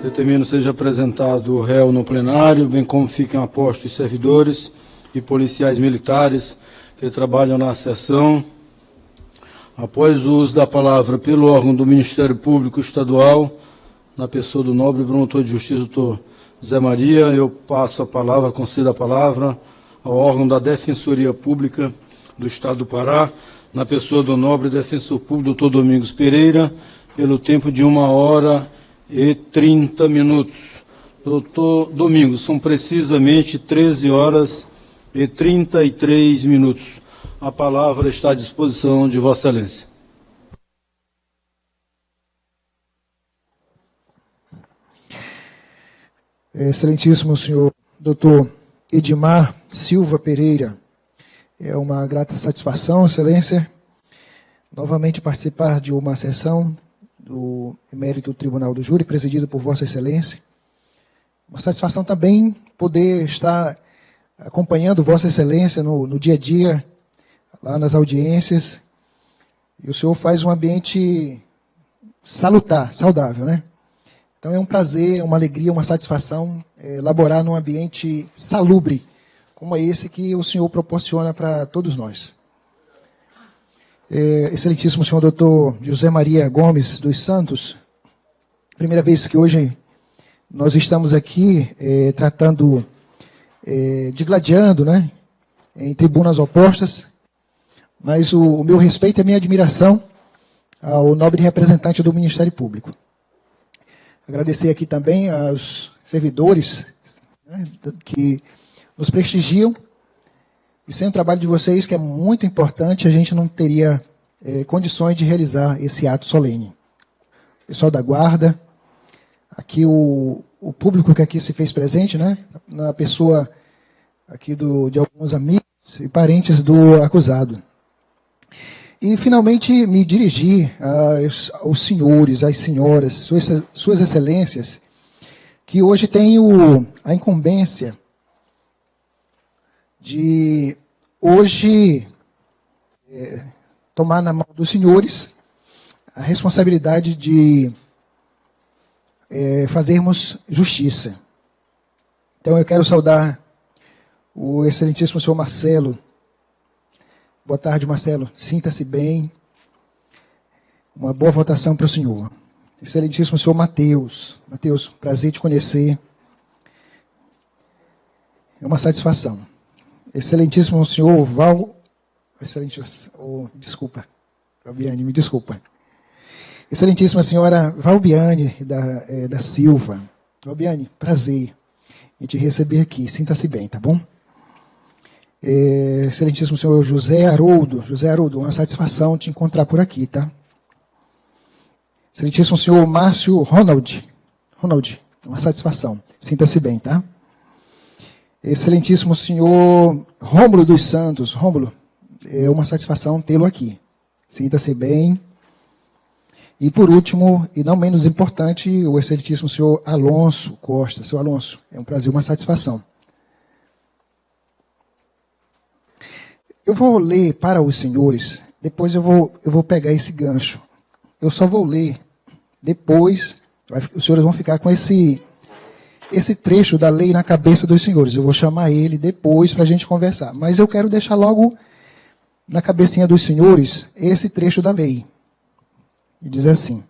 Determino seja apresentado o réu no plenário, bem como fiquem apostos servidores e policiais militares que trabalham na sessão. Após o uso da palavra pelo órgão do Ministério Público Estadual, na pessoa do nobre promotor de justiça, doutor Zé Maria, eu passo a palavra, concedo a palavra ao órgão da Defensoria Pública do Estado do Pará, na pessoa do nobre defensor público, doutor Domingos Pereira, pelo tempo de 1h30. Doutor Domingos, são precisamente 13h33. A palavra está à disposição de Vossa Excelência. Excelentíssimo senhor doutor Edmar Silva Pereira, é uma grata satisfação, excelência, novamente participar de uma sessão do Emérito Tribunal do Júri, presidido por Vossa Excelência. Uma satisfação também poder estar acompanhando Vossa Excelência no dia a dia, lá nas audiências, e o senhor faz um ambiente salutar, saudável, né? Então é um prazer, uma alegria, uma satisfação elaborar num ambiente salubre, como é esse que o senhor proporciona para todos nós. Excelentíssimo senhor doutor José Maria Gomes dos Santos, primeira vez que hoje nós estamos aqui tratando, digladiando, né, em tribunas opostas, mas o meu respeito e a minha admiração ao nobre representante do Ministério Público. Agradecer aqui também aos servidores, né, que nos prestigiam, e sem o trabalho de vocês, que é muito importante, a gente não teria condições de realizar esse ato solene. Pessoal da guarda, aqui o público que aqui se fez presente, né, na pessoa aqui de alguns amigos e parentes do acusado. E, finalmente, me dirigir aos senhores, às senhoras, suas excelências, que hoje têm a incumbência de, hoje, tomar na mão dos senhores a responsabilidade de fazermos justiça. Então, eu quero saudar o excelentíssimo senhor Marcelo. Boa tarde, Marcelo. Sinta-se bem. Uma boa votação para o senhor. Excelentíssimo senhor Matheus. Matheus, prazer te conhecer. É uma satisfação. Excelentíssimo senhor desculpa, Valbiane, me desculpa. Excelentíssima senhora Valbiane da Silva. Valbiane, prazer em te receber aqui. Sinta-se bem, tá bom? Excelentíssimo senhor José Haroldo, uma satisfação te encontrar por aqui, tá? Excelentíssimo senhor Márcio Ronald, uma satisfação, sinta-se bem, tá? Excelentíssimo senhor Rômulo dos Santos, Rômulo, é uma satisfação tê-lo aqui, sinta-se bem. E por último, e não menos importante, o excelentíssimo senhor Alonso Costa. Senhor Alonso, é um prazer, uma satisfação. Eu vou ler para os senhores, depois eu vou pegar esse gancho. Eu só vou ler, depois os senhores vão ficar com esse trecho da lei na cabeça dos senhores. Eu vou chamar ele depois para a gente conversar. Mas eu quero deixar logo na cabecinha dos senhores esse trecho da lei. E diz assim: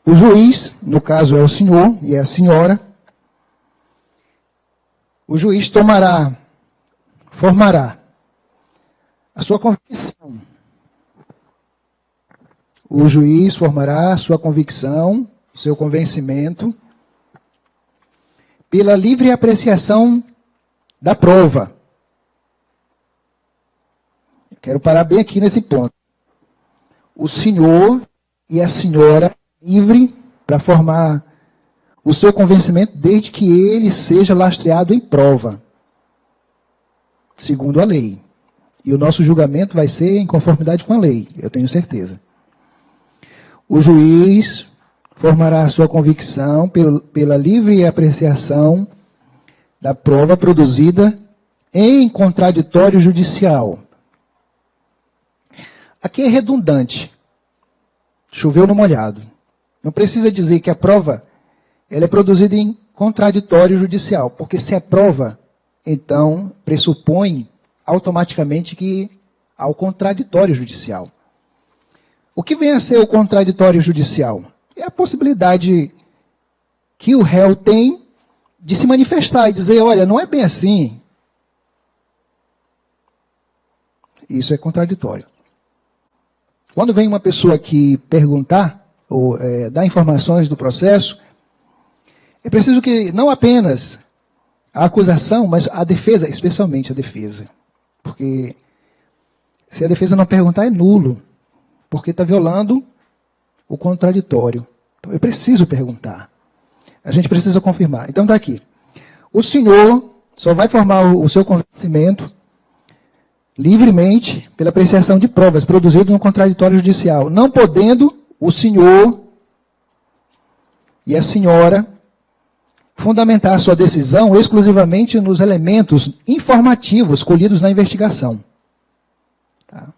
o juiz, no caso é o senhor e é a senhora, o juiz formará a sua convicção. O juiz formará a sua convicção, seu convencimento, pela livre apreciação da prova. Eu quero parar bem aqui nesse ponto. O senhor e a senhora livre para formar o seu convencimento desde que ele seja lastreado em prova, segundo a lei. E o nosso julgamento vai ser em conformidade com a lei, eu tenho certeza. O juiz formará a sua convicção pela livre apreciação da prova produzida em contraditório judicial. Aqui é redundante. Choveu no molhado. Não precisa dizer que a prova ela é produzida em contraditório judicial, porque se é prova, então pressupõe automaticamente que há o contraditório judicial. O que vem a ser o contraditório judicial? É a possibilidade que o réu tem de se manifestar e dizer, olha, não é bem assim. Isso é contraditório. Quando vem uma pessoa aqui perguntar, ou dar informações do processo, é preciso que não apenas a acusação, mas a defesa, especialmente a defesa. Porque se a defesa não perguntar, é nulo. Porque está violando o contraditório. Então, eu preciso perguntar. A gente precisa confirmar. Então está aqui. O senhor só vai formar o seu convencimento livremente pela apreciação de provas produzido no contraditório judicial, não podendo o senhor e a senhora fundamentar a sua decisão exclusivamente nos elementos informativos colhidos na investigação. Tá?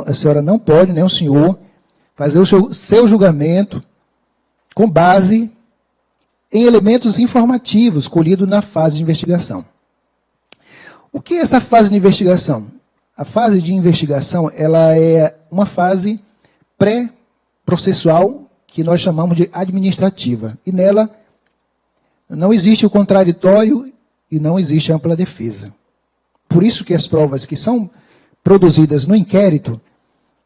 A senhora não pode, nem o senhor, fazer o seu julgamento com base em elementos informativos colhidos na fase de investigação. O que é essa fase de investigação? A fase de investigação, ela é uma fase pré-processual que nós chamamos de administrativa. E nela não existe o contraditório e não existe ampla defesa. Por isso que as provas que são produzidas no inquérito,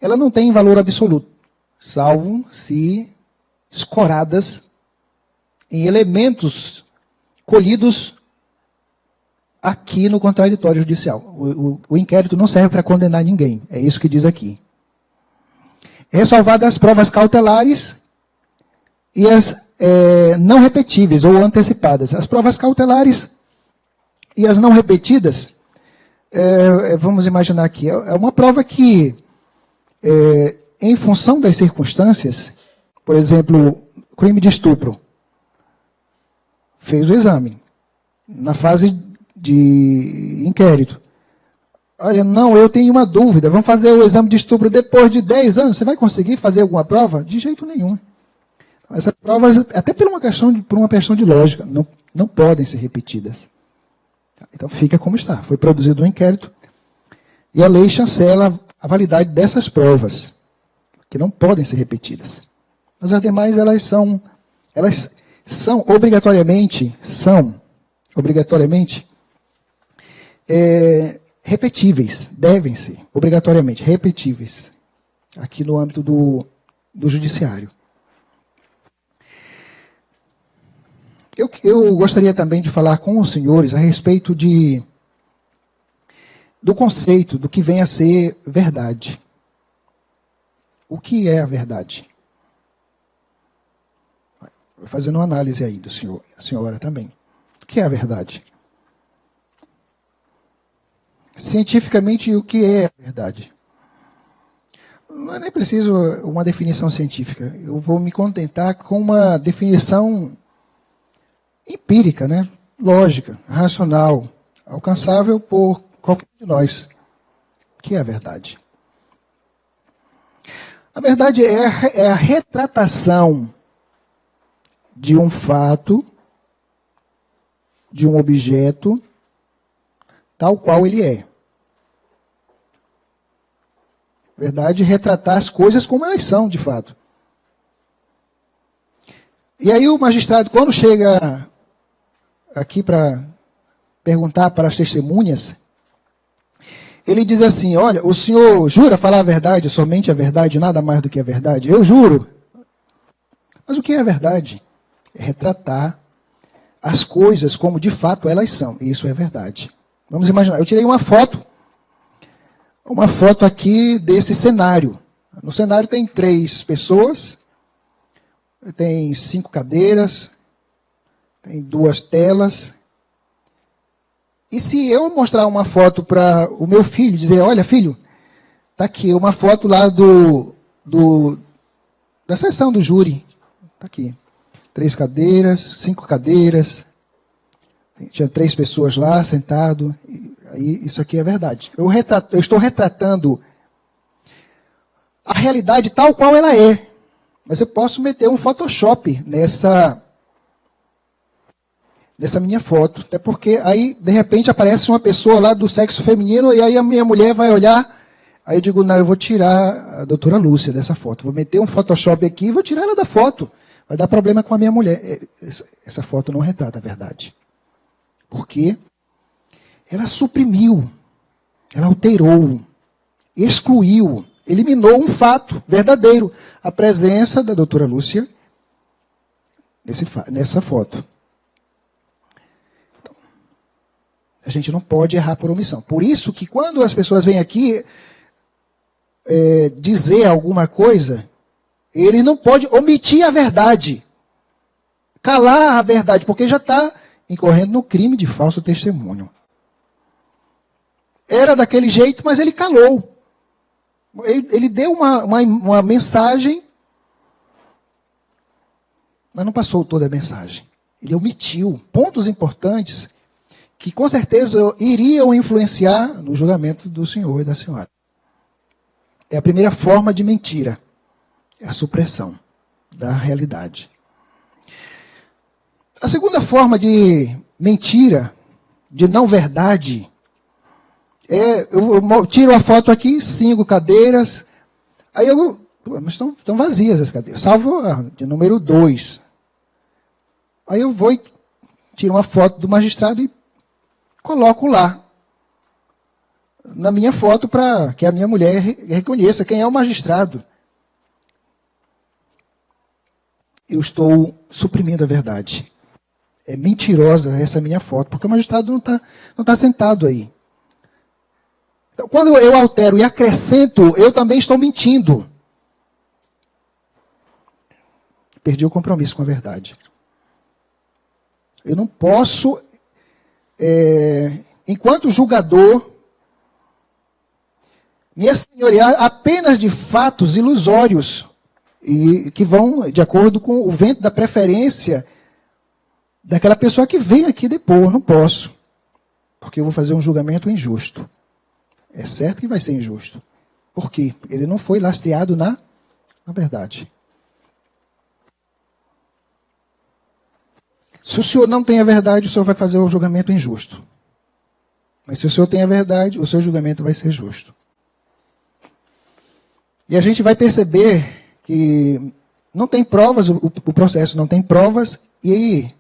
ela não têm valor absoluto, salvo se escoradas em elementos colhidos aqui no contraditório judicial. O inquérito não serve para condenar ninguém, é isso que diz aqui. Ressalvadas as provas cautelares e as não repetíveis ou antecipadas. As provas cautelares e as não repetidas, vamos imaginar aqui, é uma prova que, em função das circunstâncias, por exemplo, crime de estupro, fez o exame. Na fase de inquérito. Olha, não, eu tenho uma dúvida, vamos fazer o exame de estupro depois de 10 anos, você vai conseguir fazer alguma prova? De jeito nenhum. Essas provas, até por uma questão de lógica, não podem ser repetidas. Então fica como está. Foi produzido um inquérito e a lei chancela a validade dessas provas, que não podem ser repetidas. Mas as demais, elas são obrigatoriamente repetíveis, devem ser obrigatoriamente repetíveis, aqui no âmbito do judiciário. Eu gostaria também de falar com os senhores a respeito do conceito do que vem a ser verdade. O que é a verdade? Fazendo uma análise aí do senhor, a senhora também. O que é a verdade? Cientificamente, o que é a verdade? Não é nem preciso uma definição científica. Eu vou me contentar com uma definição empírica, né? Lógica, racional, alcançável por qualquer de nós. O que é a verdade? A verdade é a retratação de um fato, de um objeto, tal qual ele é. Verdade, retratar as coisas como elas são, de fato. E aí o magistrado, quando chega aqui para perguntar para as testemunhas, ele diz assim, olha, o senhor jura falar a verdade, somente a verdade, nada mais do que a verdade? Eu juro. Mas o que é a verdade? É retratar as coisas como de fato elas são. Isso é verdade. Vamos imaginar, eu tirei uma foto aqui desse cenário. No cenário tem 3 pessoas, tem 5 cadeiras, tem 2 telas. E se eu mostrar uma foto para o meu filho, dizer, olha filho, está aqui uma foto lá da sessão do júri. Está aqui. 3 cadeiras, 5 cadeiras. Tinha 3 pessoas lá sentado. Aí isso aqui é verdade. Eu estou retratando a realidade tal qual ela é. Mas eu posso meter um Photoshop nessa nessa minha foto. Até porque aí, de repente, aparece uma pessoa lá do sexo feminino e aí a minha mulher vai olhar. Aí eu digo, não, eu vou tirar a doutora Lúcia dessa foto. Vou meter um Photoshop aqui e vou tirar ela da foto. Vai dar problema com a minha mulher. Essa foto não retrata a verdade. Por quê? Ela suprimiu, ela alterou, excluiu, eliminou um fato verdadeiro. A presença da doutora Lúcia nessa foto. Então, a gente não pode errar por omissão. Por isso que quando as pessoas vêm aqui dizer alguma coisa, ele não pode omitir a verdade. Calar a verdade, porque já está incorrendo no crime de falso testemunho. Era daquele jeito, mas ele calou. Ele deu uma mensagem, mas não passou toda a mensagem. Ele omitiu pontos importantes que com certeza iriam influenciar no julgamento do senhor e da senhora. É a primeira forma de mentira. É a supressão da realidade. A segunda forma de mentira, de não verdade, eu tiro a foto aqui, 5 cadeiras, aí mas estão vazias as cadeiras, salvo a de número 2. Aí eu vou e tiro uma foto do magistrado e coloco lá, na minha foto, para que a minha mulher reconheça quem é o magistrado. Eu estou suprimindo a verdade. É mentirosa essa minha foto, porque o magistrado não tá sentado aí. Então, quando eu altero e acrescento, eu também estou mentindo. Perdi o compromisso com a verdade. Eu não posso, enquanto julgador, me assenhorear apenas de fatos ilusórios e que vão de acordo com o vento da preferência daquela pessoa que vem aqui depor. Não posso, porque eu vou fazer um julgamento injusto. É certo que vai ser injusto. Por quê? Ele não foi lastreado na verdade. Se o senhor não tem a verdade, o senhor vai fazer o julgamento injusto. Mas se o senhor tem a verdade, o seu julgamento vai ser justo. E a gente vai perceber que não tem provas, o processo não tem provas, e aí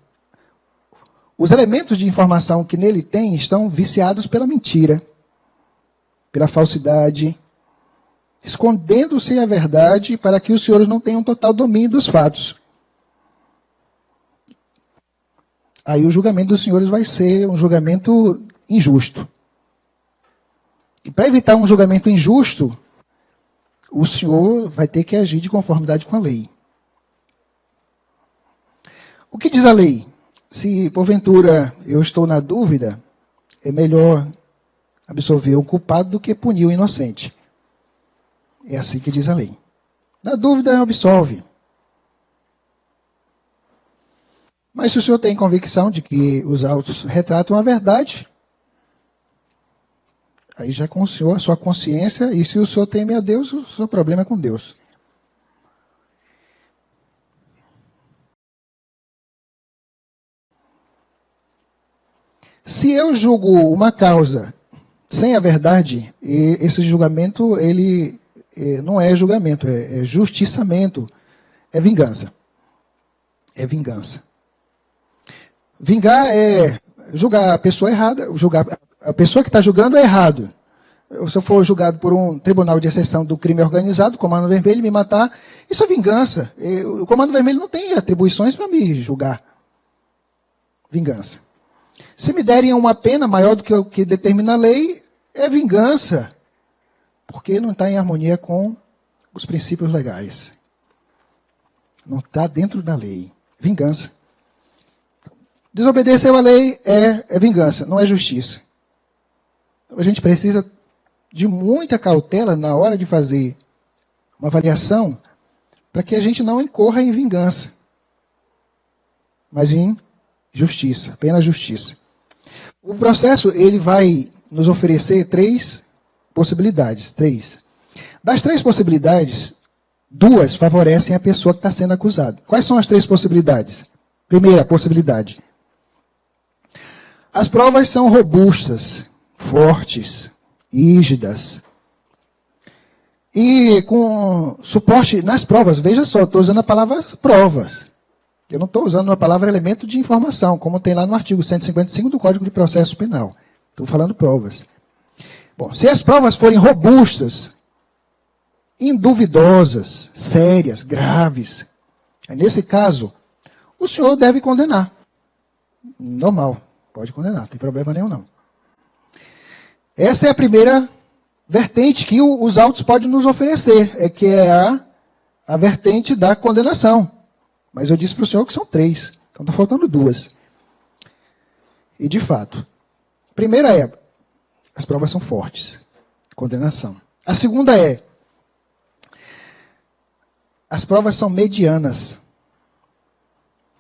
os elementos de informação que nele tem estão viciados pela mentira, pela falsidade, escondendo-se a verdade para que os senhores não tenham total domínio dos fatos. Aí o julgamento dos senhores vai ser um julgamento injusto. E para evitar um julgamento injusto, o senhor vai ter que agir de conformidade com a lei. O que diz a lei? Se porventura eu estou na dúvida, é melhor absolver o culpado do que punir o inocente. É assim que diz a lei. Na dúvida, absolve. Mas se o senhor tem convicção de que os autos retratam a verdade, aí já é com o senhor, a sua consciência, e se o senhor teme a Deus, o seu problema é com Deus. Se eu julgo uma causa sem a verdade, esse julgamento, ele não é julgamento, é justiçamento, é vingança. É vingança. Vingar é julgar a pessoa errada, julgar a pessoa que está julgando é errado. Se eu for julgado por um tribunal de exceção do crime organizado, o Comando Vermelho me matar, isso é vingança. O Comando Vermelho não tem atribuições para me julgar. Vingança. Se me derem uma pena maior do que o que determina a lei, é vingança. Porque não está em harmonia com os princípios legais. Não está dentro da lei. Vingança. Desobedecer a lei é vingança, não é justiça. Então, a gente precisa de muita cautela na hora de fazer uma avaliação para que a gente não incorra em vingança, mas em justiça, apenas justiça. O processo ele vai nos oferecer 3 possibilidades. 3. Das 3 possibilidades, 2 favorecem a pessoa que está sendo acusada. Quais são as 3 possibilidades? Primeira possibilidade. As provas são robustas, fortes, rígidas. E com suporte nas provas, veja só, estou usando a palavra provas. Eu não estou usando a palavra elemento de informação, como tem lá no artigo 155 do Código de Processo Penal. Estou falando provas. Bom, se as provas forem robustas, induvidosas, sérias, graves, nesse caso, o senhor deve condenar. Normal, pode condenar, não tem problema nenhum não. Essa é a primeira vertente que os autos podem nos oferecer, que é a vertente da condenação. Mas eu disse para o senhor que são 3, então está faltando 2. E de fato, a primeira é, as provas são fortes, condenação. A segunda é, as provas são medianas.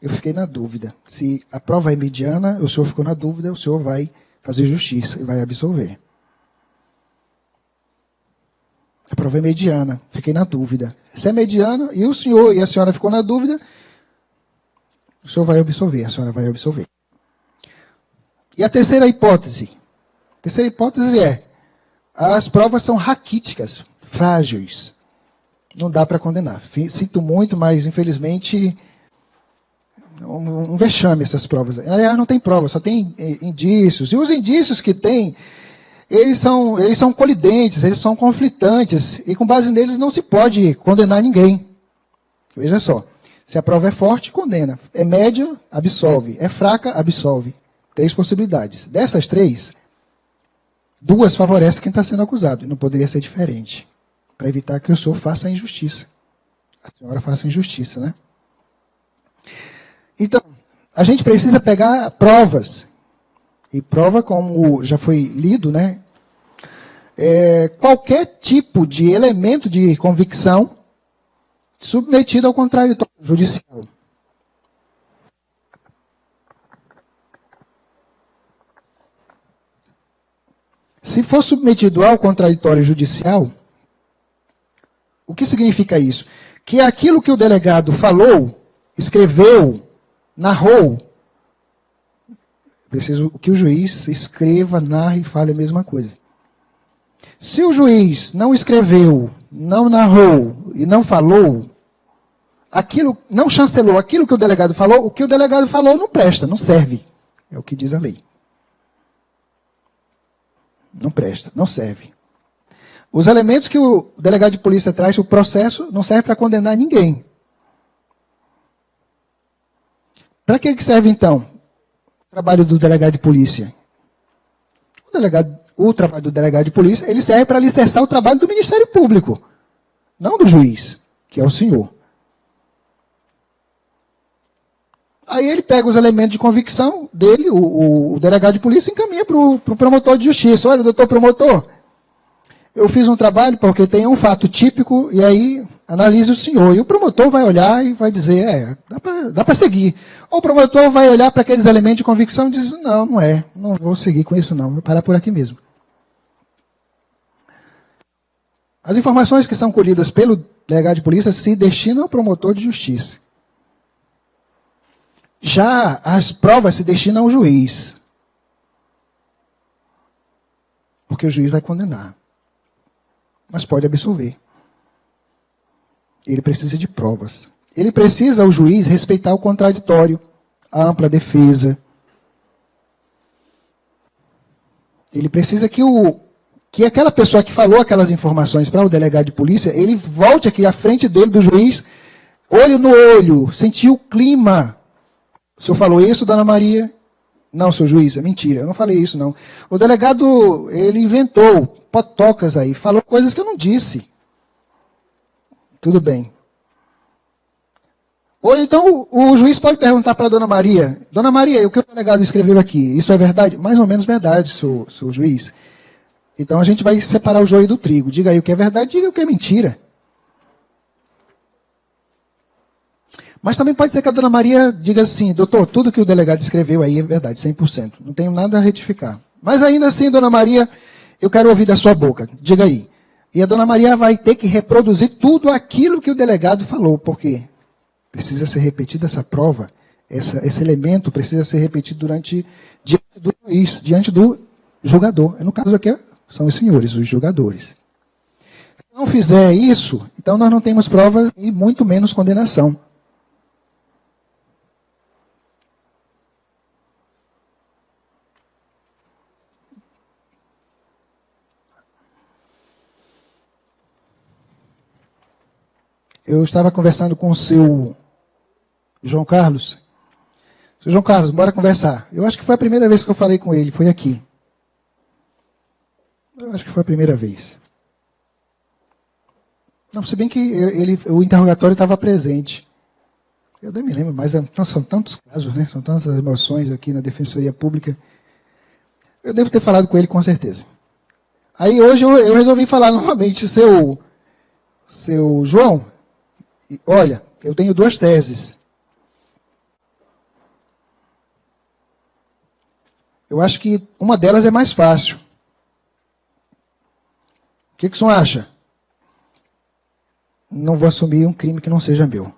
Eu fiquei na dúvida. Se a prova é mediana, o senhor ficou na dúvida, o senhor vai fazer justiça e vai absolver. A prova é mediana, fiquei na dúvida. Se é mediana, e o senhor e a senhora ficou na dúvida, o senhor vai absolver, a senhora vai absolver. E a terceira hipótese? A terceira hipótese é, as provas são raquíticas, frágeis. Não dá para condenar. Sinto muito, mas infelizmente, um vexame essas provas. Não tem prova, só tem indícios. E os indícios que tem, eles são colidentes, eles são conflitantes, e com base neles não se pode condenar ninguém. Veja só, se a prova é forte, condena. É média, absolve. É fraca, absolve. 3 possibilidades. Dessas 3, 2 favorecem quem está sendo acusado, e não poderia ser diferente, para evitar que o senhor faça a injustiça. A senhora faça a injustiça, né? Então, a gente precisa pegar provas. E prova, como já foi lido, né? Qualquer tipo de elemento de convicção submetido ao contraditório judicial. Se for submetido ao contraditório judicial, o que significa isso? Que aquilo que o delegado falou, escreveu, narrou, preciso que o juiz escreva, narre e fale a mesma coisa. Se o juiz não escreveu, não narrou e não falou, não chancelou aquilo que o delegado falou, o que o delegado falou não presta, não serve. É o que diz a lei. Não presta, não serve. Os elementos que o delegado de polícia traz, o processo, não serve para condenar ninguém. Para que serve, então, o trabalho do delegado de polícia? O trabalho do delegado de polícia, ele serve para alicerçar o trabalho do Ministério Público, não do juiz, que é o senhor. Aí ele pega os elementos de convicção dele, o delegado de polícia, e encaminha para o promotor de justiça. Olha, doutor promotor, eu fiz um trabalho porque tem um fato típico, e aí analise o senhor. E o promotor vai olhar e vai dizer, dá para seguir. Ou o promotor vai olhar para aqueles elementos de convicção e diz, não vou seguir com isso não, vou parar por aqui mesmo. As informações que são colhidas pelo delegado de polícia se destinam ao promotor de justiça. Já as provas se destinam ao juiz. Porque o juiz vai condenar. Mas pode absolver. Ele precisa de provas. Ele precisa, o juiz, respeitar o contraditório, a ampla defesa. Ele precisa que aquela pessoa que falou aquelas informações para o delegado de polícia, ele volte aqui à frente dele, do juiz, olho no olho, sentir o clima. O senhor falou isso, dona Maria? Não, seu juiz, é mentira, eu não falei isso, não. O delegado, ele inventou potocas aí, falou coisas que eu não disse. Tudo bem. Ou então, o juiz pode perguntar para a dona Maria, dona Maria, o que o delegado escreveu aqui, isso é verdade? Mais ou menos verdade, seu juiz. Então a gente vai separar o joio do trigo. Diga aí o que é verdade, diga o que é mentira. Mas também pode ser que a dona Maria diga assim, doutor, tudo que o delegado escreveu aí é verdade, 100%. Não tenho nada a retificar. Mas ainda assim, dona Maria, eu quero ouvir da sua boca. Diga aí. E a dona Maria vai ter que reproduzir tudo aquilo que o delegado falou. Por quê? Precisa ser repetida essa prova, esse elemento precisa ser repetido durante diante do juiz, diante do julgador. No caso aqui são os senhores, os julgadores. Se não fizer isso, então nós não temos prova e muito menos condenação. Eu estava conversando com o seu João Carlos. Seu João Carlos, bora conversar. Eu acho que foi a primeira vez que eu falei com ele, foi aqui. Eu acho que foi a primeira vez. Não, se bem que o interrogatório estava presente. Eu nem me lembro, mas são tantos casos, né? São tantas emoções aqui na Defensoria Pública. Eu devo ter falado com ele com certeza. Aí hoje eu resolvi falar novamente, seu João, olha, eu tenho 2 teses. Eu acho que uma delas é mais fácil. O que o senhor acha? Não vou assumir um crime que não seja meu.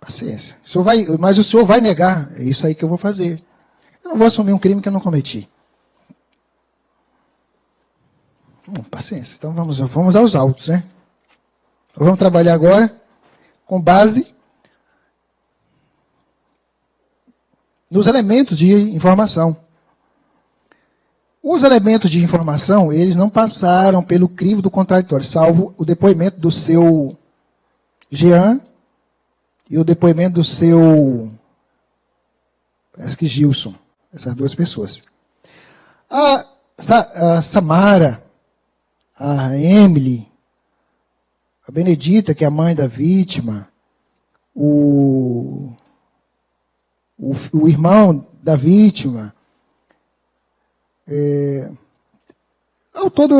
Paciência. Mas o senhor vai negar. É isso aí que eu vou fazer. Eu não vou assumir um crime que eu não cometi. Paciência. Então vamos aos autos, né? Então, vamos trabalhar agora com base nos elementos de informação. Os elementos de informação, eles não passaram pelo crivo do contraditório, salvo o depoimento do seu Jean e o depoimento do seu, parece que Gilson, essas 2 pessoas. A Samara, a Emily, a Benedita, que é a mãe da vítima, o irmão da vítima, ao todo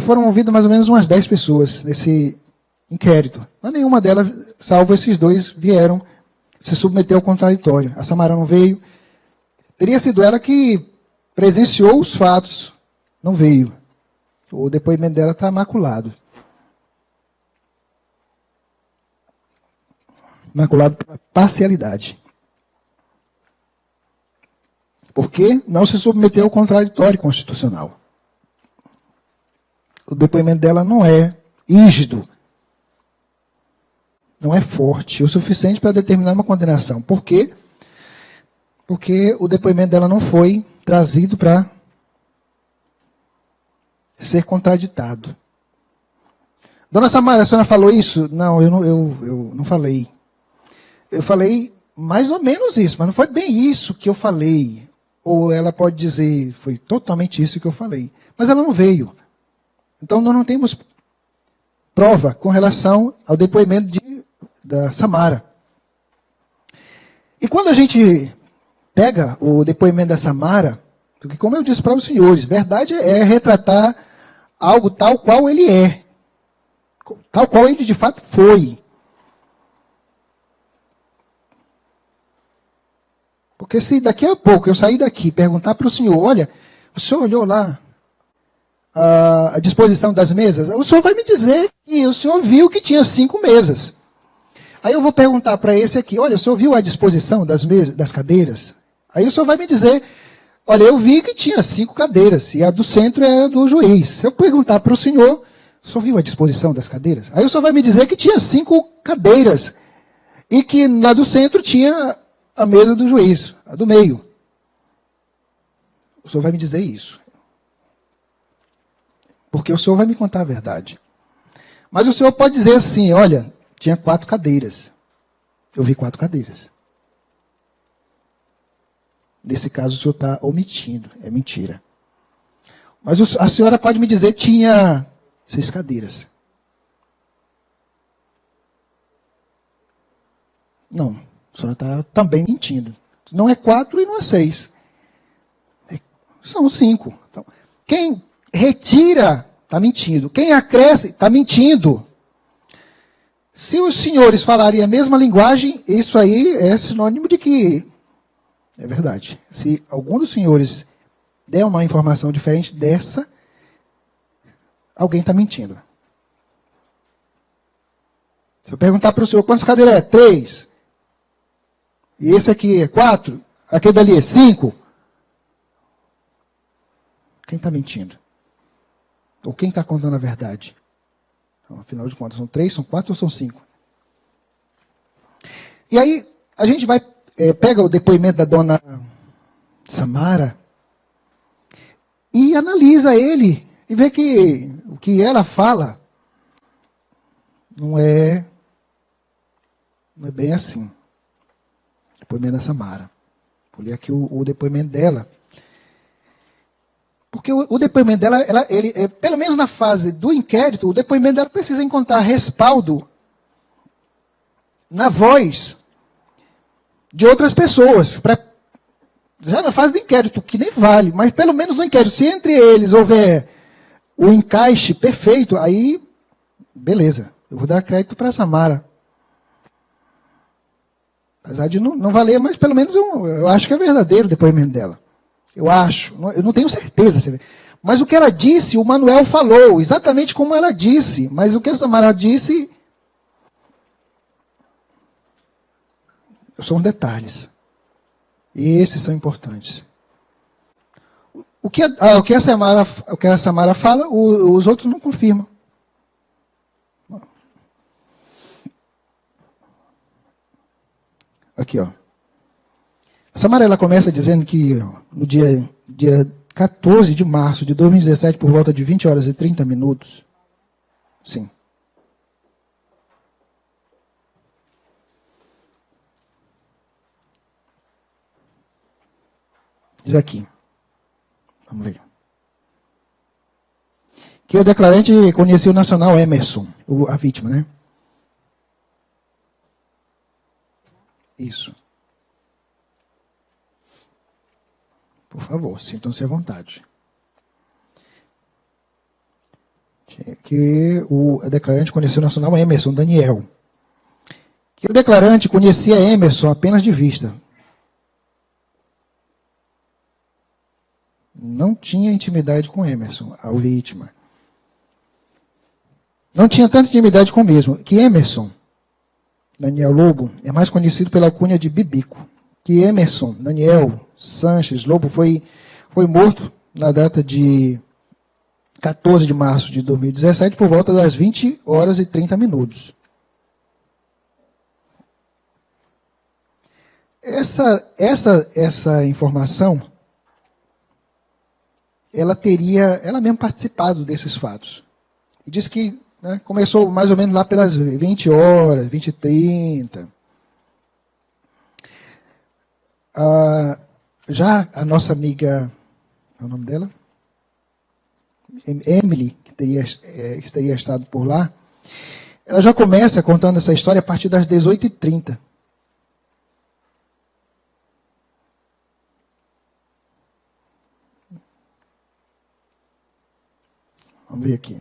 foram ouvidas mais ou menos umas 10 pessoas nesse inquérito. Mas nenhuma delas, salvo esses 2, vieram se submeter ao contraditório. A Samara não veio. Teria sido ela que presenciou os fatos. Não veio. O depoimento dela está maculado. Maculado pela parcialidade. Porque não se submeteu ao contraditório constitucional. O depoimento dela não é rígido. Não é forte o suficiente para determinar uma condenação. Por quê? Porque o depoimento dela não foi trazido para ser contraditado. Dona Samara, a senhora falou isso? Não, eu não falei. Eu falei mais ou menos isso, mas não foi bem isso que eu falei. Ou ela pode dizer, foi totalmente isso que eu falei. Mas ela não veio. Então nós não temos prova com relação ao depoimento da Samara. E quando a gente pega o depoimento da Samara, porque como eu disse para os senhores, verdade é retratar algo tal qual ele é. Tal qual ele de fato foi. Porque se daqui a pouco eu sair daqui e perguntar para o senhor, olha, o senhor olhou lá a disposição das mesas? O senhor vai me dizer que o senhor viu que tinha 5 mesas. Aí eu vou perguntar para esse aqui, olha, o senhor viu a disposição das mesas, das cadeiras? Aí o senhor vai me dizer, olha, eu vi que tinha 5 cadeiras, e a do centro era do juiz. Se eu perguntar para o senhor viu a disposição das cadeiras? Aí o senhor vai me dizer que tinha 5 cadeiras, e que na do centro tinha a mesa do juiz, a do meio. O senhor vai me dizer isso. Porque o senhor vai me contar a verdade. Mas o senhor pode dizer assim, olha, tinha 4 cadeiras. Eu vi 4 cadeiras. Nesse caso o senhor está omitindo, é mentira. Mas a senhora pode me dizer que tinha 6 cadeiras. Não, a senhora está também mentindo. Não é 4 e não é 6. São 5. Então, quem retira, está mentindo. Quem acresce, está mentindo. Se os senhores falarem a mesma linguagem, isso aí é sinônimo de que é verdade. Se algum dos senhores der uma informação diferente dessa, alguém está mentindo. Se eu perguntar para o senhor, quantas cadeiras é? 3. E esse aqui é 4. Aquele dali é 5. Quem está mentindo? Ou quem está contando a verdade? Então, afinal de contas, são 3, são 4 ou são 5? E aí, a gente vai, pega o depoimento da dona Samara e analisa ele e vê que o que ela fala não é bem assim. Depoimento da Samara. Vou ler aqui o depoimento dela. Porque o depoimento dela, pelo menos na fase do inquérito, o depoimento dela precisa encontrar respaldo na voz de outras pessoas. Já na fase do inquérito, que nem vale, mas pelo menos no inquérito, se entre eles houver o encaixe perfeito, aí, beleza. Eu vou dar crédito para a Samara. Apesar de não valer, mas pelo menos eu acho que é verdadeiro o depoimento dela. Eu acho. Eu não tenho certeza. Mas o que ela disse, o Manuel falou, exatamente como ela disse. Mas o que a Samara disse são detalhes. E esses são importantes. O que a Samara fala, os outros não confirmam. Aqui, ó. A Samara, ela começa dizendo que no dia 14 de março de 2017, por volta de 20 horas e 30 minutos, sim. Diz aqui. Vamos ver. Que o declarante conhecia o nacional Emerson, a vítima, né? Isso. Por favor, sintam-se à vontade. Que o declarante conhecia o nacional Emerson Daniel. Que o declarante conhecia Emerson apenas de vista. Não tinha intimidade com Emerson, a vítima. Não tinha tanta intimidade com o mesmo. Que Emerson, Daniel Lobo, é mais conhecido pela alcunha de Bibico. Que Emerson, Daniel Sanches Lobo foi morto na data de 14 de março de 2017, por volta das 20 horas e 30 minutos. Essa informação, ela teria, ela mesma participado desses fatos. E diz que começou mais ou menos lá pelas 20 horas, 20 e 30. Já a nossa amiga, qual é o nome dela? Emily, que teria estado por lá, ela já começa contando essa história a partir das 18h30. Vamos ver aqui.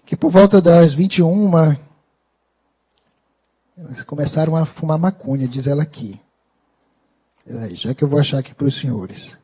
Que por volta das 21, elas começaram a fumar maconha, diz ela aqui. Peraí, já que eu vou achar aqui para os senhores.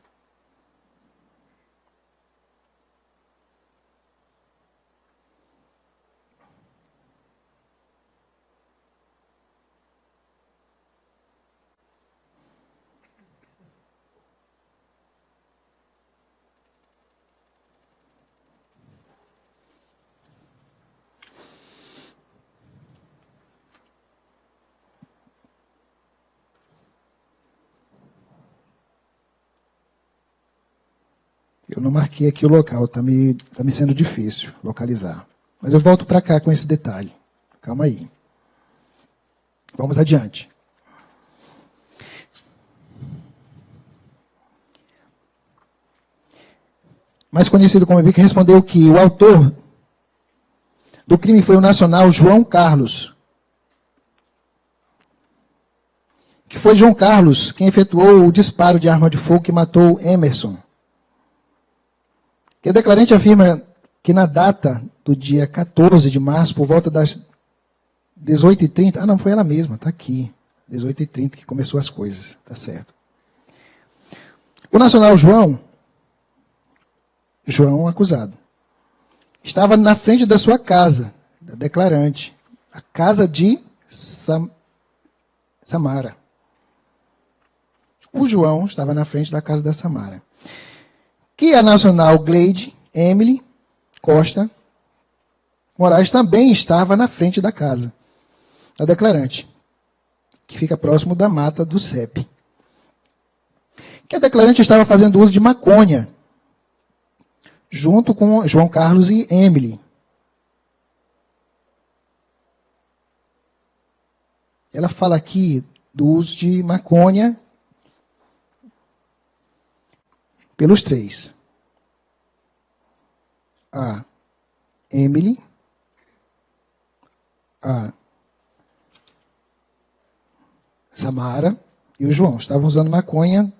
Eu não marquei aqui o local, está me sendo difícil localizar. Mas eu volto para cá com esse detalhe. Calma aí. Vamos adiante. Mais conhecido como Vic, respondeu que o autor do crime foi o nacional João Carlos. Que foi João Carlos quem efetuou o disparo de arma de fogo que matou Emerson. Que o declarante afirma que na data do dia 14 de março, por volta das 18h30, não, foi ela mesma, está aqui, 18h30 que começou as coisas, tá certo. O nacional João acusado, estava na frente da sua casa, da declarante, a casa de Samara. O João estava na frente da casa da Samara. Que a nacional Gleide Emily Costa Moraes também estava na frente da casa da declarante, que fica próximo da mata do CEP. Que a declarante estava fazendo uso de maconha, junto com João Carlos e Emily. Ela fala aqui do uso de maconha pelos três. A Emily, a Samara e o João estavam usando maconha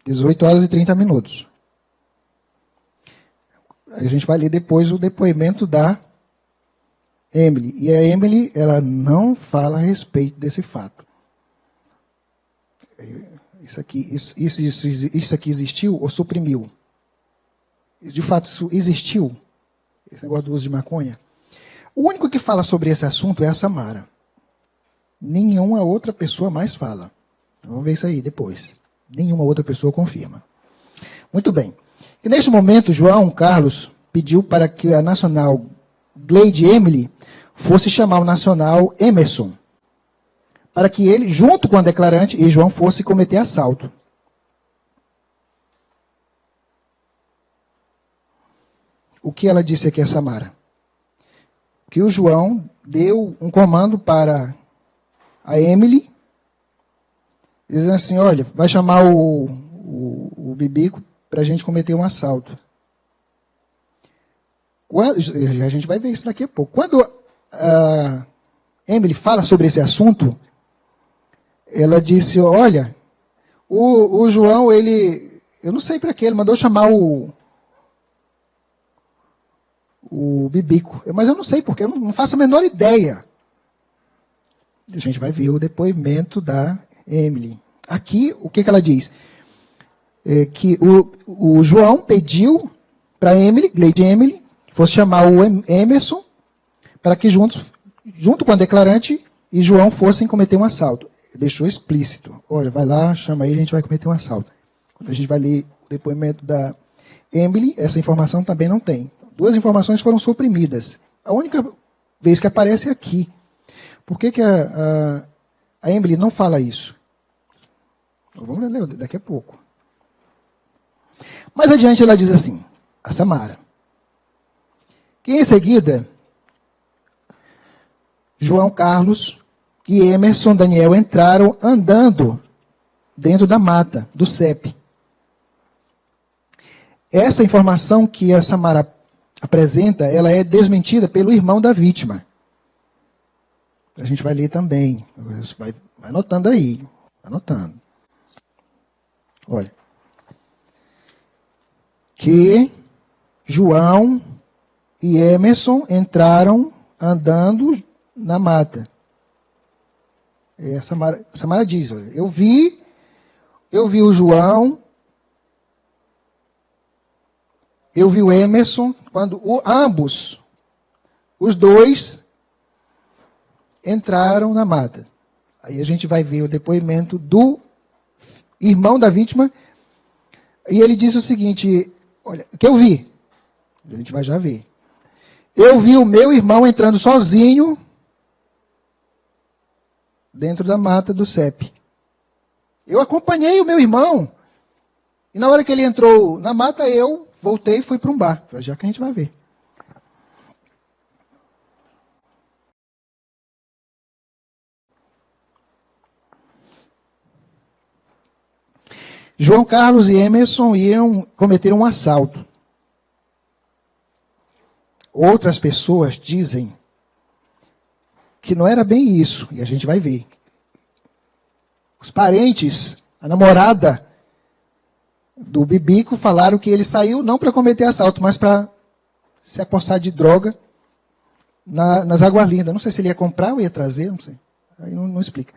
18 horas e 30 minutos. A gente vai ler depois o depoimento da Emily. E a Emily, ela não fala a respeito desse fato. Isso aqui existiu ou suprimiu? De fato, isso existiu? Esse negócio do uso de maconha? O único que fala sobre esse assunto é a Samara. Nenhuma outra pessoa mais fala. Vamos ver isso aí depois. Nenhuma outra pessoa confirma. Muito bem. E neste momento, João Carlos pediu para que a nacional Gleide Emily fosse chamar o nacional Emerson, para que ele, junto com a declarante e João, fosse cometer assalto. O que ela disse aqui a Samara? Que o João deu um comando para a Emily, dizendo assim, olha, vai chamar o Bibico para a gente cometer um assalto. A gente vai ver isso daqui a pouco. Quando a Emily fala sobre esse assunto, ela disse, olha, o João, eu não sei para que, ele mandou chamar o Bibico, mas eu não sei porque, eu não faço a menor ideia. A gente vai ver o depoimento da Emily. Aqui, o que ela diz? Que o João pediu para a Emily, Gleide Emily, fosse chamar o Emerson, para que junto com a declarante e João fossem cometer um assalto. Deixou explícito. Olha, vai lá, chama ele, a gente vai cometer um assalto. Quando a gente vai ler o depoimento da Emily, essa informação também não tem. Duas informações foram suprimidas. A única vez que aparece é aqui. Por que a Emily não fala isso? Vamos ler daqui a pouco. Mais adiante ela diz assim, a Samara, que em seguida, João Carlos e Emerson Daniel entraram andando dentro da mata do CEP. Essa informação que a Samara apresenta, ela é desmentida pelo irmão da vítima. A gente vai ler também. Vai anotando aí. Anotando. Olha. Que João e Emerson entraram andando na mata. A Samara diz, olha, eu vi o João, eu vi o Emerson, quando ambos, os dois, entraram na mata. Aí a gente vai ver o depoimento do irmão da vítima, e ele diz o seguinte, olha, que eu vi, a gente vai já ver. Eu vi o meu irmão entrando sozinho dentro da mata do CEP. Eu acompanhei o meu irmão. E na hora que ele entrou na mata, eu voltei e fui para um bar. Já que a gente vai ver. João Carlos e Emerson iam cometer um assalto. Outras pessoas dizem que não era bem isso, e a gente vai ver. Os parentes, a namorada do Bibico, falaram que ele saiu não para cometer assalto, mas para se apossar de droga nas Águas Lindas. Não sei se ele ia comprar ou ia trazer, não sei. Aí não explica.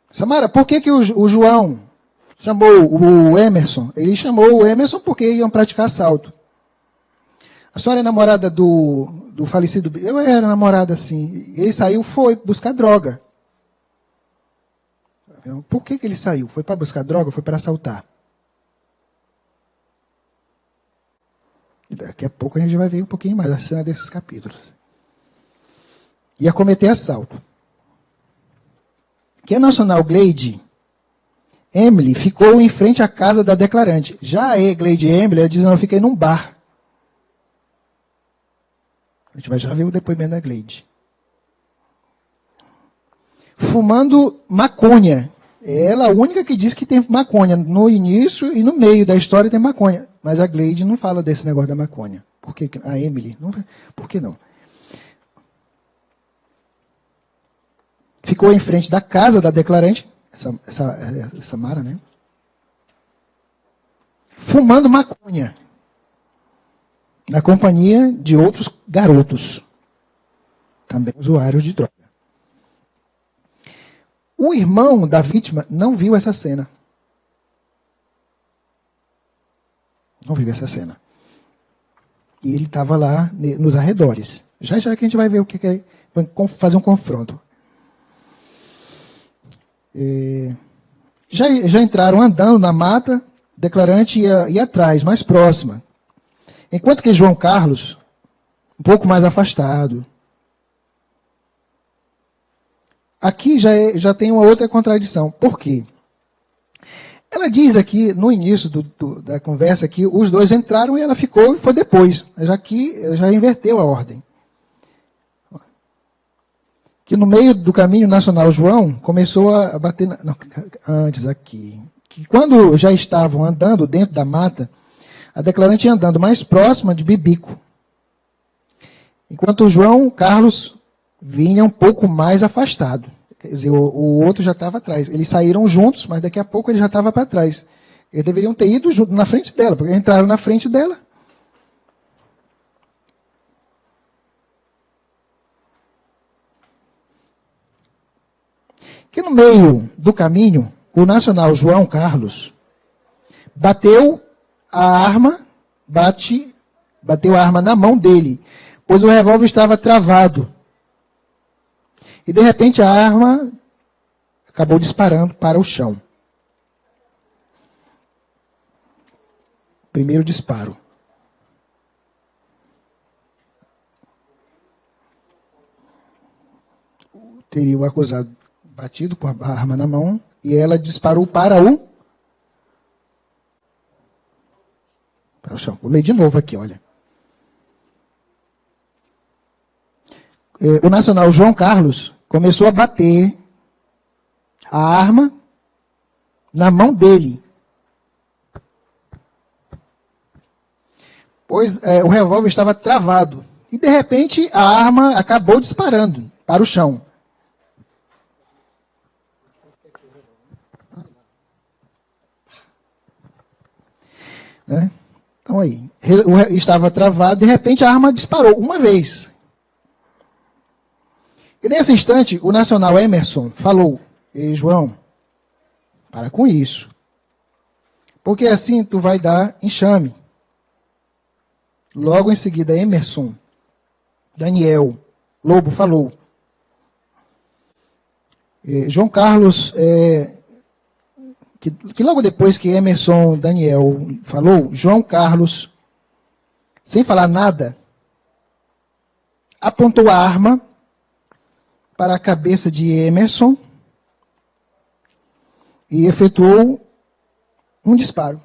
Samara, por que o João chamou o Emerson? Ele chamou o Emerson porque iam praticar assalto. A senhora é namorada do falecido? Eu era namorada, sim. Ele saiu, foi buscar droga. Por que ele saiu? Foi para buscar droga ou foi para assaltar? E daqui a pouco a gente vai ver um pouquinho mais a cena desses capítulos. Ia cometer assalto. Que a Nacional Glade Emily ficou em frente à casa da declarante. Já a Glade Emily, ela diz, não, eu fiquei num bar. A gente vai já ver o depoimento da Glade. Fumando maconha. É ela a única que diz que tem maconha. No início e no meio da história tem maconha. Mas a Glade não fala desse negócio da maconha. Por que a Emily? Não, por que não? Ficou em frente da casa da declarante, essa Mara, né? Fumando maconha. Na companhia de outros garotos. Também usuários de droga. O irmão da vítima não viu essa cena. Não viu essa cena. E ele estava lá nos arredores. Já que a gente vai ver o que é. Fazer um confronto. Já entraram andando na mata, declarante ia atrás, mais próxima. Enquanto que João Carlos, um pouco mais afastado. Aqui já tem uma outra contradição. Por quê? Ela diz aqui, no início da conversa, que os dois entraram e ela ficou e foi depois. Mas aqui já inverteu a ordem. Que no meio do caminho nacional João começou a bater... antes aqui. Que quando já estavam andando dentro da mata, a declarante ia andando mais próxima de Bibico. Enquanto o João Carlos vinha um pouco mais afastado. Quer dizer, o outro já estava atrás. Eles saíram juntos, mas daqui a pouco ele já estava para trás. Eles deveriam ter ido junto, na frente dela, porque entraram na frente dela. Que no meio do caminho, o nacional João Carlos bateu a arma na mão dele, pois o revólver estava travado. E de repente a arma acabou disparando para o chão. Primeiro disparo. Teria o acusado batido com a arma na mão e ela disparou para o chão. Vou ler de novo aqui, olha. O nacional João Carlos começou a bater a arma na mão dele. Pois o revólver estava travado. E de repente a arma acabou disparando para o chão. Então aí, estava travado, de repente a arma disparou uma vez. E nesse instante, o nacional Emerson falou, ei João, para com isso. Porque assim tu vai dar enxame. Logo em seguida, Emerson, Daniel, Lobo falou. João Carlos, que logo depois que Emerson, Daniel falou, João Carlos, sem falar nada, apontou a arma para a cabeça de Emerson e efetuou um disparo.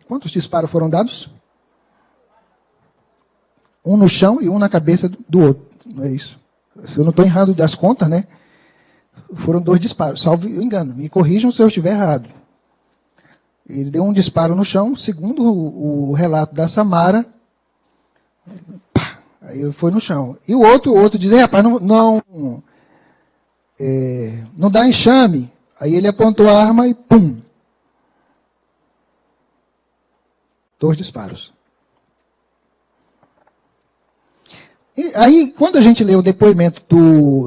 Quantos disparos foram dados? Um no chão e um na cabeça do outro. Não é isso? Se eu não estou errado das contas, né? Foram 2 disparos, salvo engano. Me corrijam se eu estiver errado. Ele deu um disparo no chão, segundo o relato da Samara. Pá, aí foi no chão. E o outro diz, rapaz, não dá enxame. Aí ele apontou a arma e pum. 2 disparos. E aí, quando a gente lê o depoimento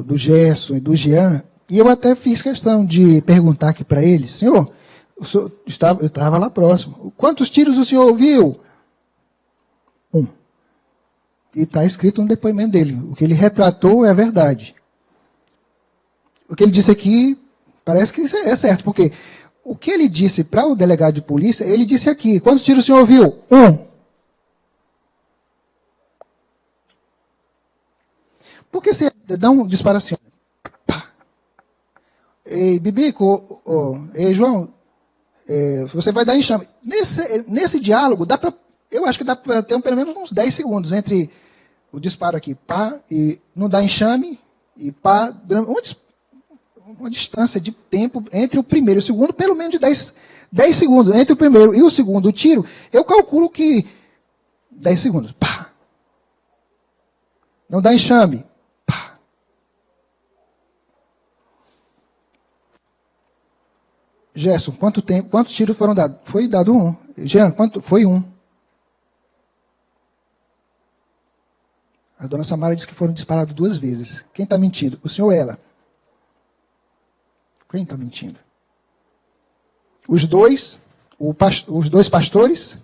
do Gerson e do Jean, e eu até fiz questão de perguntar aqui para eles, senhor, eu estava lá próximo, quantos tiros o senhor ouviu? 1. E está escrito no depoimento dele. O que ele retratou é a verdade. O que ele disse aqui, parece que isso é certo, porque o que ele disse para o delegado de polícia, ele disse aqui, quantos tiros o senhor ouviu? 1. Por que você dá um disparo assim? Pá. Ei, Bibico, ei, João, você vai dar enxame. Nesse diálogo, eu acho que dá para ter pelo menos uns 10 segundos entre o disparo aqui, pá, e não dá enxame, e pá, uma distância de tempo entre o primeiro e o segundo, pelo menos de 10 segundos. Entre o primeiro e o segundo tiro, eu calculo que 10 segundos. Pá. Não dá enxame. Pá. Gerson, quantos tiros foram dados? Foi dado 1. Jean, quanto? Foi 1. A dona Samara disse que foram disparados 2 vezes. Quem está mentindo? O senhor ou ela? Quem está mentindo? Os dois pastores?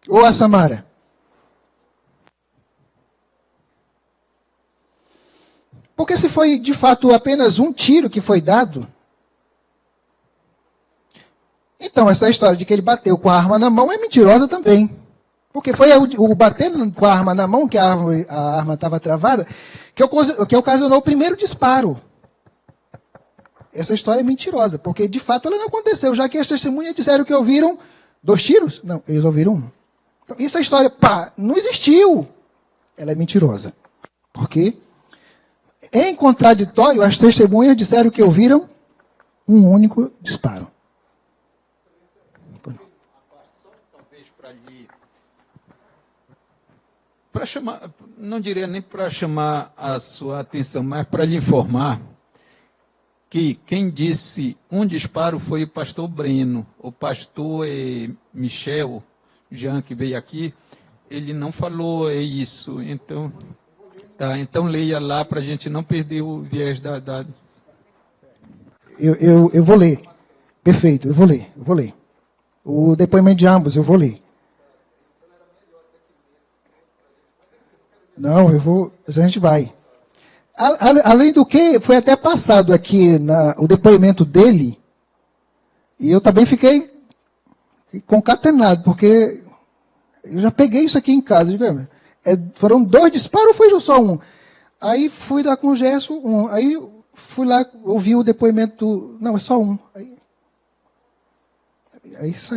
Ou a Samara? Porque se foi de fato apenas um tiro que foi dado, então essa história de que ele bateu com a arma na mão é mentirosa também. Porque foi o batendo com a arma na mão, que a arma estava travada, que ocasionou o primeiro disparo. Essa história é mentirosa, porque de fato ela não aconteceu, já que as testemunhas disseram que ouviram 2 tiros. Não, eles ouviram 1. Então, essa história, não existiu. Ela é mentirosa. Porque, em contraditório, as testemunhas disseram que ouviram um único disparo. Para chamar, não diria nem para chamar a sua atenção, mas para lhe informar que quem disse um disparo foi o pastor Breno. O pastor Michel, Jean, que veio aqui, ele não falou isso. Então, então leia lá para a gente não perder o viés da... Eu vou ler. Perfeito, eu vou ler. O depoimento de ambos, eu vou ler. Não, a gente vai. Além do que, foi até passado aqui o depoimento dele, e eu também fiquei concatenado, porque eu já peguei isso aqui em casa. Foram 2 disparos ou foi só 1? Aí fui lá com o Gerson, 1. Aí fui lá, ouvi o depoimento não, é só 1. Aí isso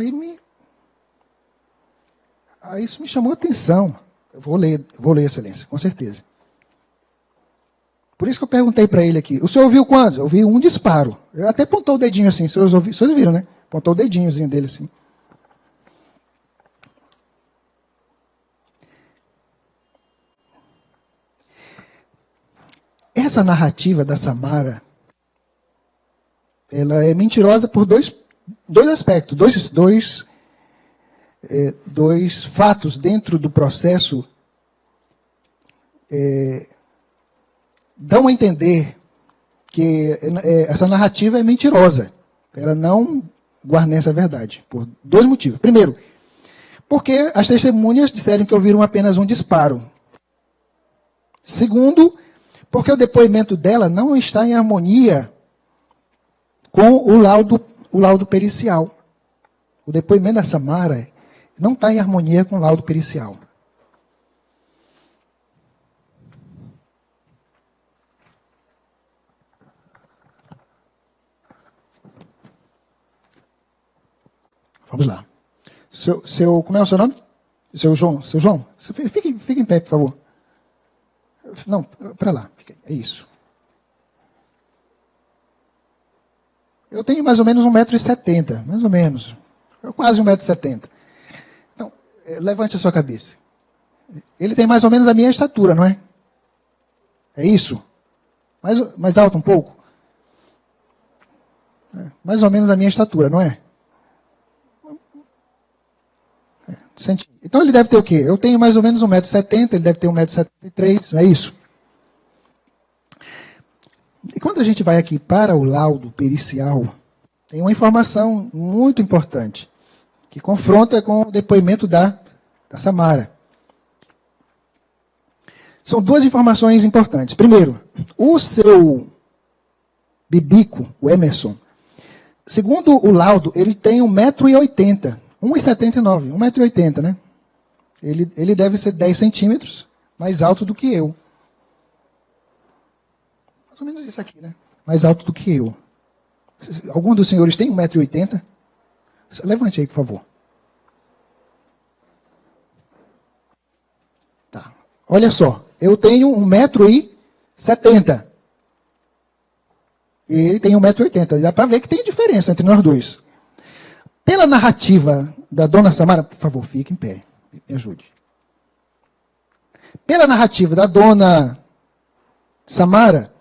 isso me chamou a atenção. Eu vou ler, Excelência, com certeza. Por isso que eu perguntei para ele aqui. O senhor ouviu quantos? Eu ouvi 1 disparo. Eu até apontou o dedinho assim. Vocês viram, né? Apontou o dedinhozinho dele assim. Essa narrativa da Samara, ela é mentirosa por dois aspectos. Dois fatos dentro do processo dão a entender que essa narrativa é mentirosa. Ela não guarnece a verdade, por 2 motivos. Primeiro, porque as testemunhas disseram que ouviram apenas um disparo. Segundo, porque o depoimento dela não está em harmonia com o laudo pericial. O depoimento da Samara não está em harmonia com o laudo pericial. Vamos lá. Como é o seu nome? Seu João. Fique em pé, por favor. Não, para lá. É isso. Eu tenho mais ou menos 1,70 m. Mais ou menos. Quase 1,70 m. Então, levante a sua cabeça. Ele tem mais ou menos a minha estatura, não é? É isso? Mais alto um pouco? Mais ou menos a minha estatura, não é? centímetros. Então ele deve ter o quê? Eu tenho mais ou menos 1,70 m, ele deve ter 1,73 m, não é isso? E quando a gente vai aqui para o laudo pericial, tem uma informação muito importante, que confronta com o depoimento da Samara. São duas informações importantes. Primeiro, o seu Bibico, o Emerson, segundo o laudo, ele tem 1,80 m, 1,79 m, 1,80 m, né? Ele deve ser 10 centímetros mais alto do que eu. Mais ou menos isso aqui, né? Mais alto do que eu. Algum dos senhores tem 1,80 m? Levante aí, por favor. Tá. Olha só. Eu tenho 1,70 m. E ele tem 1,80 m. Dá para ver que tem diferença entre nós dois. Pela narrativa da dona Samara, por favor, fique em pé. Me ajude. Pela narrativa da dona Samara,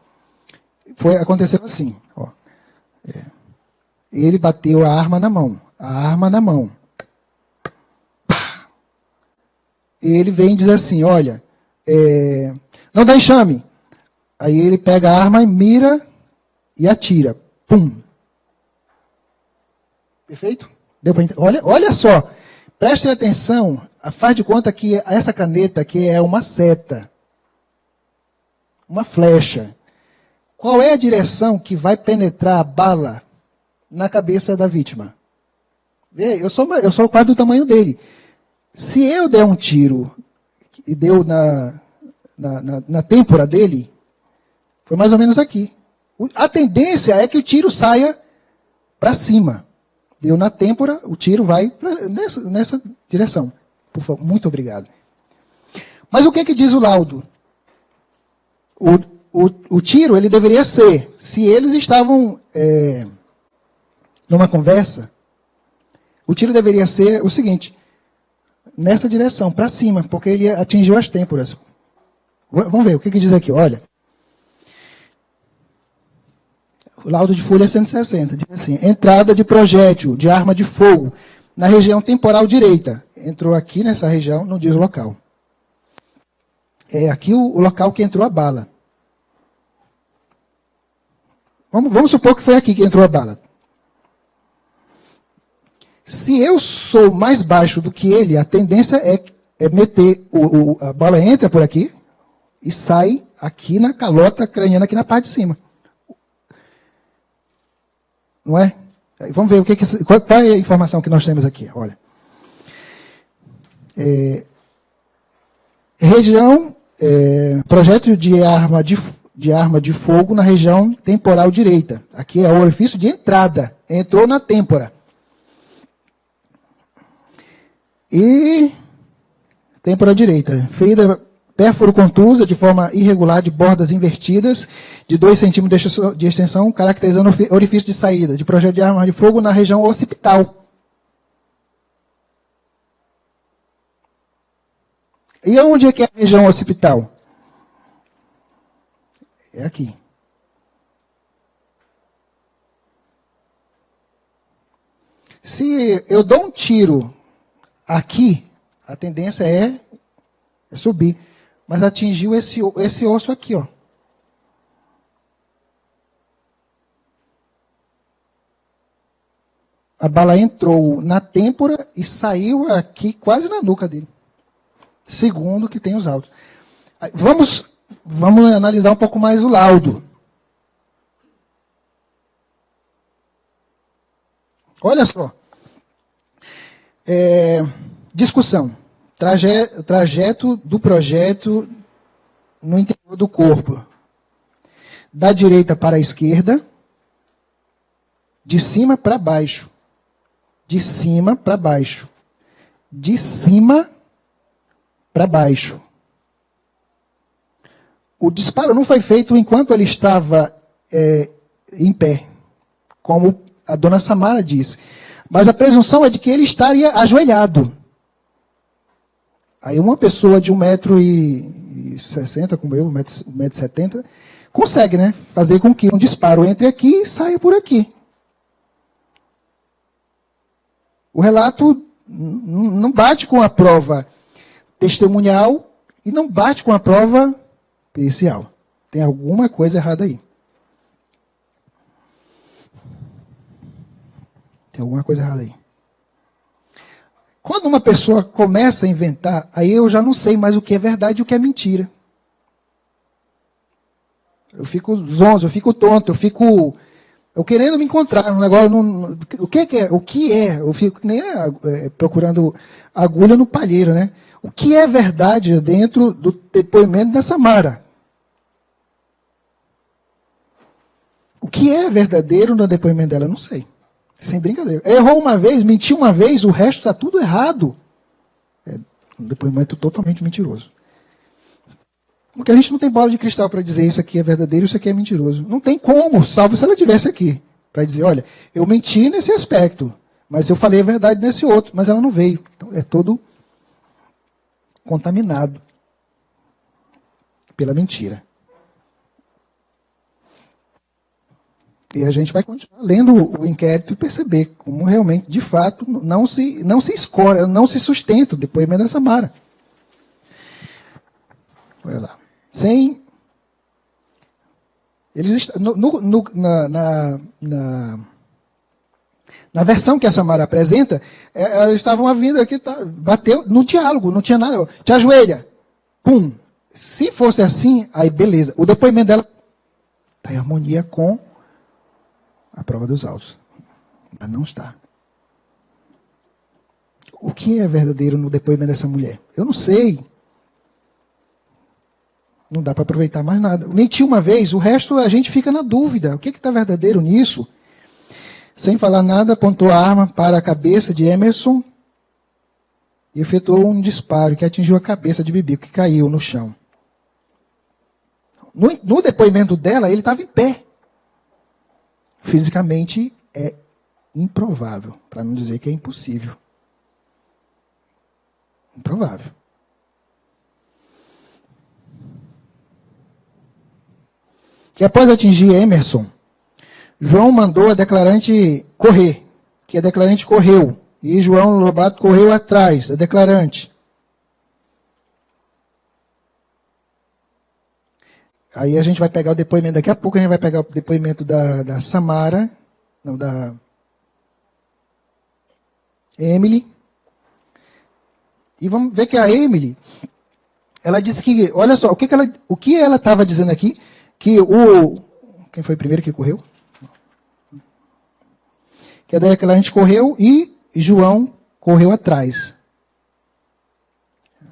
aconteceu assim. Ó. Ele bateu a arma na mão. A arma na mão. Pá. E ele vem e diz assim, olha, não dá enxame. Aí ele pega a arma e mira e atira. Pum. Perfeito? Deu pra entender? Olha só. Prestem atenção. Faz de conta que essa caneta aqui é uma seta. Uma flecha. Qual é a direção que vai penetrar a bala na cabeça da vítima? Vê, eu sou quase do tamanho dele. Se eu der um tiro e deu na têmpora dele, foi mais ou menos aqui. A tendência é que o tiro saia para cima. Deu na têmpora, o tiro vai nessa direção. Por favor, muito obrigado. Mas o que diz o laudo? O tiro, ele deveria ser, se eles estavam numa conversa, o tiro deveria ser o seguinte, nessa direção, para cima, porque ele atingiu as têmporas. Vamos ver, o que diz aqui? Olha. O laudo de folha 160, diz assim, entrada de projétil de arma de fogo na região temporal direita. Entrou aqui nessa região, não diz o local. É aqui o local que entrou a bala. Vamos supor que foi aqui que entrou a bala. Se eu sou mais baixo do que ele, a tendência é meter, a bala entra por aqui e sai aqui na calota craniana, aqui na parte de cima. Não é? Vamos ver qual é a informação que nós temos aqui. Olha. Região, projétil de arma de fogo na região temporal direita. Aqui é o orifício de entrada. Entrou na têmpora. E têmpora direita. Ferida pérfuro contusa de forma irregular de bordas invertidas de 2 centímetros de extensão, caracterizando o orifício de saída de projétil de arma de fogo na região occipital. E onde é que é a região occipital? É aqui. Se eu dou um tiro aqui, a tendência é subir. Mas atingiu esse osso aqui, ó. A bala entrou na têmpora e saiu aqui quase na nuca dele. Segundo que tem os autos. Vamos analisar um pouco mais o laudo. Olha só. Discussão. Trajeto do projeto no interior do corpo. Da direita para a esquerda. De cima para baixo. De cima para baixo. De cima para baixo. O disparo não foi feito enquanto ele estava em pé, como a dona Samara disse. Mas a presunção é de que ele estaria ajoelhado. Aí uma pessoa de 1,60 m, como eu, 1,70 m, consegue, né, fazer com que um disparo entre aqui e saia por aqui. O relato Não bate com a prova testemunhal e não bate com a prova pericial. Tem alguma coisa errada aí. Tem alguma coisa errada aí. Quando uma pessoa começa a inventar, aí eu já não sei mais o que é verdade e o que é mentira. Eu fico zonzo, eu fico tonto, eu querendo me encontrar no negócio. O que é? Eu fico nem procurando agulha no palheiro, né? O que é verdade dentro do depoimento da Samara? O que é verdadeiro no depoimento dela? Eu não sei. Sem brincadeira. Errou uma vez, mentiu uma vez, o resto está tudo errado. É um depoimento totalmente mentiroso. Porque a gente não tem bola de cristal para dizer isso aqui é verdadeiro, isso aqui é mentiroso. Não tem como, salvo se ela estivesse aqui. Para dizer, olha, eu menti nesse aspecto, mas eu falei a verdade nesse outro, mas ela não veio. Então é todo contaminado pela mentira. E a gente vai continuar lendo o inquérito e perceber como realmente, de fato, não se escora, não se sustenta o depoimento da Samara. Olha lá. Eles na versão que a Samara apresenta, elas estavam vindo aqui, bateu no diálogo, não tinha nada. Te ajoelha. Pum. Se fosse assim, aí beleza. O depoimento dela está em harmonia com a prova dos autos. Mas não está. O que é verdadeiro no depoimento dessa mulher? Eu não sei. Não dá para aproveitar mais nada. Mentiu uma vez, o resto a gente fica na dúvida. O que está verdadeiro nisso? Sem falar nada, apontou a arma para a cabeça de Emerson e efetuou um disparo que atingiu a cabeça de Bibico, que caiu no chão. No depoimento dela, ele estava em pé. Fisicamente é improvável, para não dizer que é impossível. Improvável. Que após atingir Emerson, João mandou a declarante correr, que a declarante correu, e João Lobato correu atrás da declarante. Aí a gente vai pegar o depoimento, daqui a pouco a gente vai pegar o depoimento da Samara, não, da Emily. E vamos ver que a Emily, ela disse que, olha só, o que ela estava dizendo aqui, que quem foi o primeiro que correu? Que a declarante correu e João correu atrás.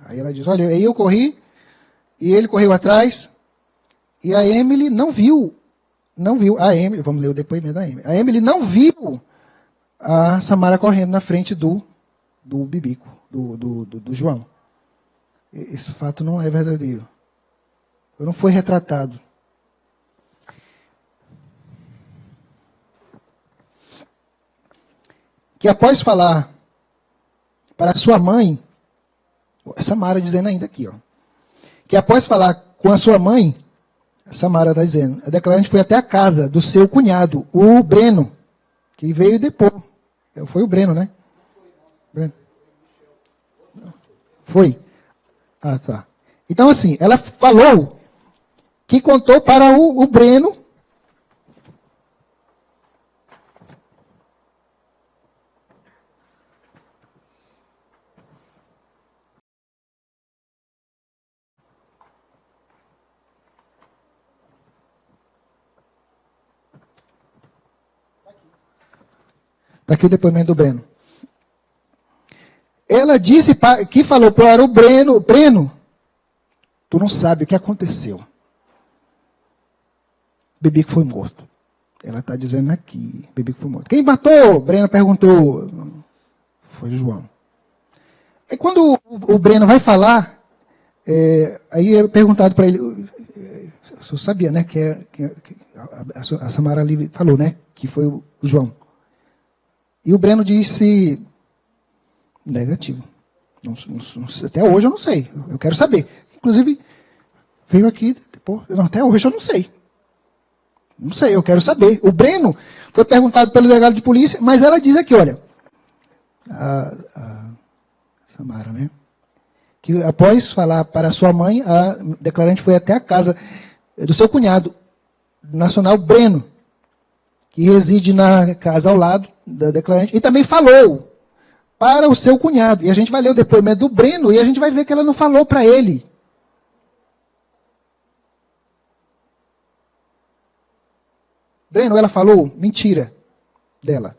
Aí ela diz, olha, aí eu corri e ele correu atrás. E a Emily não viu a Emily, vamos ler o depoimento da Emily. A Emily não viu a Samara correndo na frente do Bibico, do João. Esse fato não é verdadeiro. Não foi retratado. Que após falar para sua mãe, Samara dizendo ainda aqui, ó, que após falar com a sua mãe, a Samara está dizendo, a declarante foi até a casa do seu cunhado, o Breno, que veio depor. Foi o Breno, né? Breno. Foi? Ah, tá. Então, assim, ela falou que contou para o Breno. Está aqui o depoimento do Breno. Ela disse que falou para o Breno, tu não sabe o que aconteceu. Bibico foi morto. Ela está dizendo aqui, Bibico foi morto. Quem matou? Breno perguntou. Foi João. E quando o Breno vai falar, aí é perguntado para ele, o senhor sabia, né, que a Samara ali falou, né, que foi o João. E o Breno disse, negativo. Até hoje eu não sei. Eu quero saber. Inclusive, veio aqui, até hoje eu não sei. Não sei, eu quero saber. O Breno foi perguntado pelo delegado de polícia, mas ela diz aqui, olha, a Samara, né? Que após falar para sua mãe, a declarante foi até a casa do seu cunhado, nacional Breno, que reside na casa ao lado da declarante, e também falou para o seu cunhado. E a gente vai ler o depoimento do Breno e a gente vai ver que ela não falou para ele. Breno, ela falou mentira dela.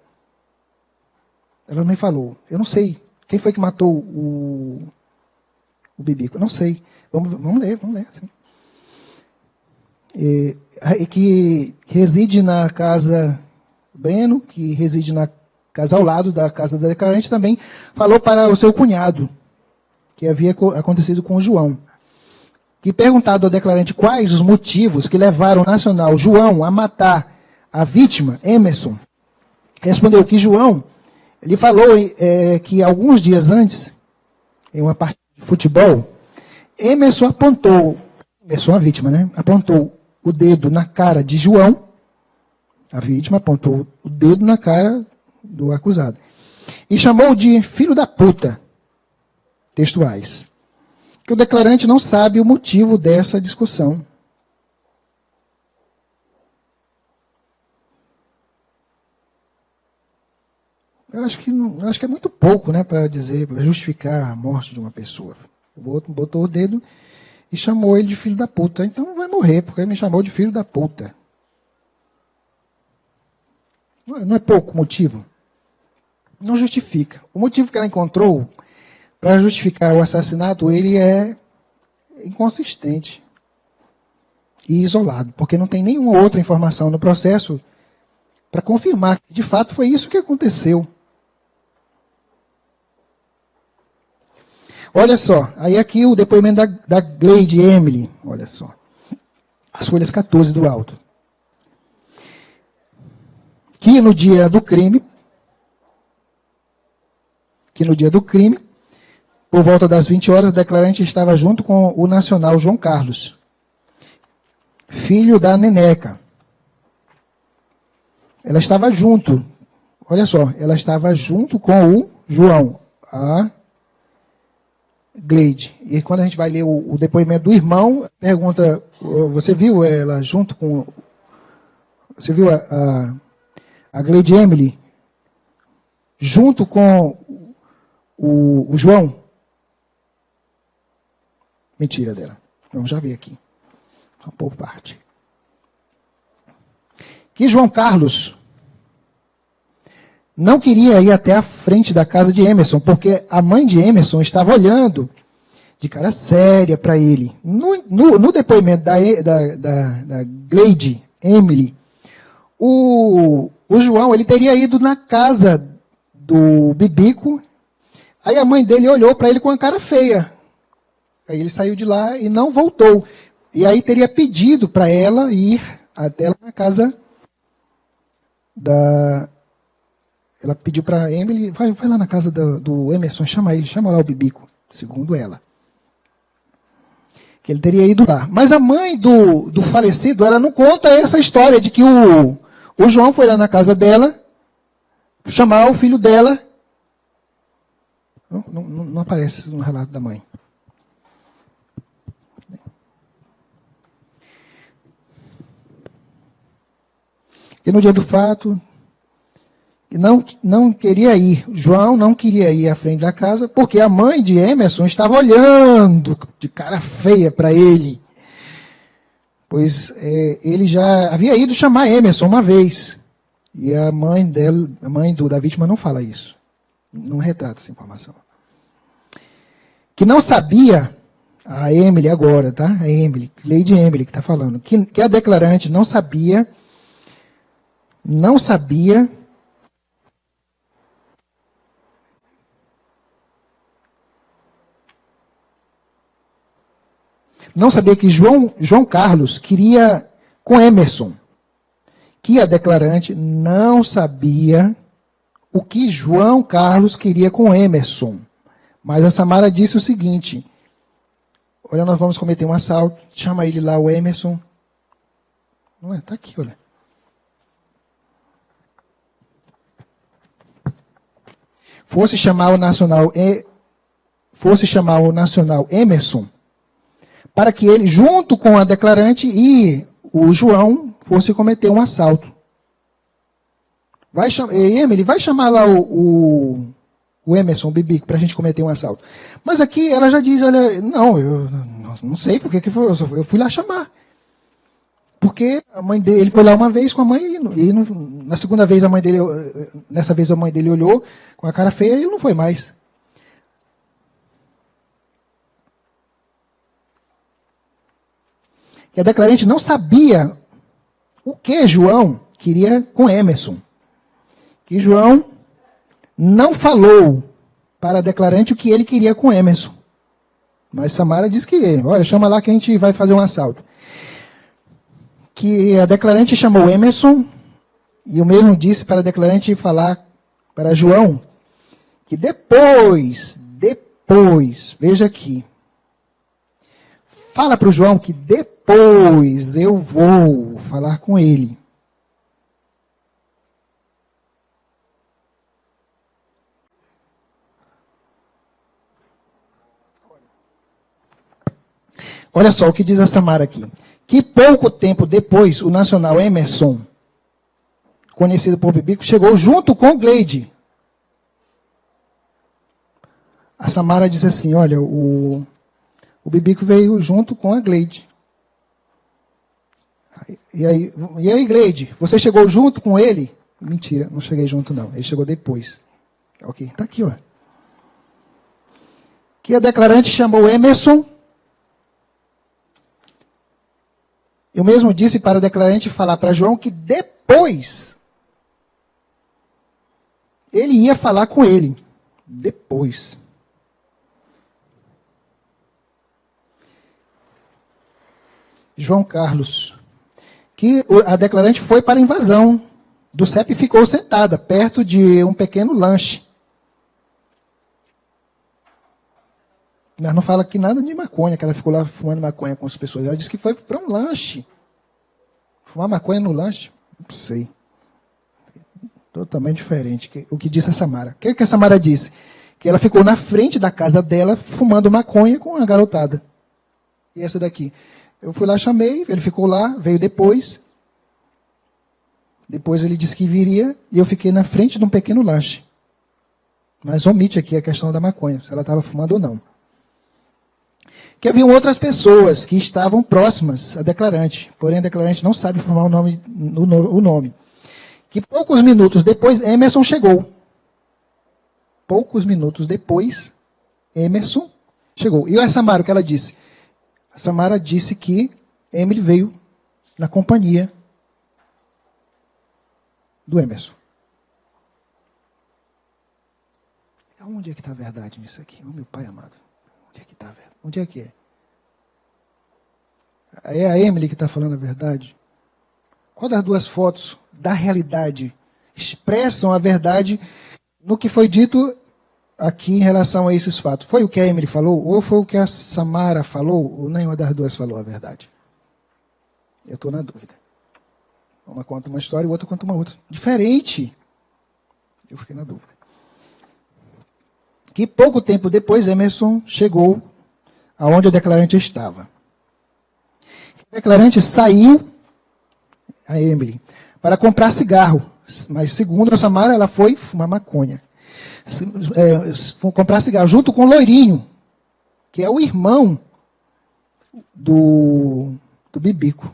Ela não me falou. Eu não sei. Quem foi que matou o Bibico? Eu não sei. Vamos ler. Assim. Que reside na casa Breno, que reside na casa ao lado da casa da declarante, também falou para o seu cunhado, que havia acontecido com o João, que perguntado ao declarante quais os motivos que levaram o nacional João a matar a vítima, Emerson, respondeu que João, ele falou que alguns dias antes, em uma partida de futebol, Emerson, a vítima, né, apontou o dedo na cara de João, a vítima apontou o dedo na cara do acusado. E chamou de filho da puta. Textuais. Que o declarante não sabe o motivo dessa discussão. Eu acho que é muito pouco, né, para dizer, para justificar a morte de uma pessoa. O outro botou o dedo e chamou ele de filho da puta. Então vai morrer, porque ele me chamou de filho da puta. Não é pouco motivo? Não justifica. O motivo que ela encontrou para justificar o assassinato, ele é inconsistente e isolado, porque não tem nenhuma outra informação no processo para confirmar que de fato foi isso que aconteceu. Olha só, aí aqui o depoimento da Gleide Emily, olha só, as folhas 14 do auto. Que no dia do crime, por volta das 20 horas, o declarante estava junto com o nacional João Carlos, filho da Neneca. Ela estava junto, olha só, ela estava junto com o João, a Gleide. E quando a gente vai ler o depoimento do irmão, pergunta, você viu ela junto com... Você viu a Gleide Emily junto com o João? Mentira dela. Vamos já ver aqui. Por parte. Que João Carlos não queria ir até a frente da casa de Emerson, porque a mãe de Emerson estava olhando de cara séria para ele. No depoimento da Gleide Emily, o João ele teria ido na casa do Bibico, aí a mãe dele olhou para ele com a cara feia. Aí ele saiu de lá e não voltou. E aí teria pedido para ela ir até lá na casa da... Ela pediu para Emily, vai lá na casa do Emerson, chama lá o Bibico, segundo ela. Que ele teria ido lá. Mas a mãe do falecido, ela não conta essa história de que o João foi lá na casa dela, chamar o filho dela. Não aparece no relato da mãe. E no dia do fato, não queria ir. João não queria ir à frente da casa, porque a mãe de Emerson estava olhando de cara feia para ele. Pois ele já havia ido chamar Emerson uma vez. E a mãe da vítima não fala isso. Não retrata essa informação. Que não sabia, a Emily agora, tá? A Emily, Lady Emily que está falando, que a declarante não sabia não sabia que João Carlos queria com Emerson. Que a declarante não sabia o que João Carlos queria com Emerson. Mas a Samara disse o seguinte: olha, nós vamos cometer um assalto, chama ele lá, o Emerson. Não é? Está aqui, olha. Fosse chamar o nacional fosse chamar o nacional Emerson, para que ele, junto com a declarante e o João, fosse cometer um assalto. Emily, vai chamar lá o Emerson, o Bibico, para a gente cometer um assalto. Mas aqui ela já diz, olha, não, eu não sei por que foi, eu fui lá chamar. Porque a mãe dele, ele foi lá uma vez com a mãe, e na segunda vez nessa vez a mãe dele olhou com a cara feia e ele não foi mais. E a declarante não sabia o que João queria com Emerson. Que João não falou para a declarante o que ele queria com Emerson. Mas Samara disse que, olha, chama lá que a gente vai fazer um assalto. Que a declarante chamou Emerson, e o mesmo disse para a declarante falar para João, que depois, veja aqui, fala para o João que depois eu vou falar com ele. Olha só o que diz a Samara aqui. Que pouco tempo depois, o nacional Emerson, conhecido por Bibico, chegou junto com Gleide. A Samara diz assim, olha, o Bibico veio junto com a Gleide. E aí, Gleide, você chegou junto com ele? Mentira, não cheguei junto não, ele chegou depois. Ok, está aqui, ó. Que a declarante chamou Emerson. Eu mesmo disse para o declarante falar para João que depois ele ia falar com ele. Depois. João Carlos. Que a declarante foi para a invasão do CEP e ficou sentada perto de um pequeno lanche. Mas não fala aqui nada de maconha, que ela ficou lá fumando maconha com as pessoas. Ela disse que foi para um lanche. Fumar maconha no lanche? Não sei. Totalmente diferente. O que disse a Samara. O que a Samara disse? Que ela ficou na frente da casa dela fumando maconha com a garotada. E essa daqui. Eu fui lá, chamei, ele ficou lá, veio depois. Depois ele disse que viria e eu fiquei na frente de um pequeno lanche. Mas omite aqui a questão da maconha, se ela estava fumando ou não. Que haviam outras pessoas que estavam próximas à declarante, porém a declarante não sabe informar o nome. Que poucos minutos depois, Emerson chegou. Poucos minutos depois, Emerson chegou. E a Samara, o que ela disse? A Samara disse que Emily veio na companhia do Emerson. Onde é que está a verdade nisso aqui? Oh, meu pai amado. Onde é que está a verdade? Onde é que é? É a Emily que está falando a verdade? Qual das duas fotos da realidade expressam a verdade no que foi dito aqui em relação a esses fatos? Foi o que a Emily falou? Ou foi o que a Samara falou? Ou nenhuma das duas falou a verdade? Eu estou na dúvida. Uma conta uma história e outra conta uma outra. Diferente. Eu fiquei na dúvida. Que pouco tempo depois Emerson chegou aonde a declarante estava. A declarante saiu, a Emily, para comprar cigarro. Mas segundo a Samara, ela foi fumar maconha. Comprar cigarro junto com o Loirinho, que é o irmão do Bibico.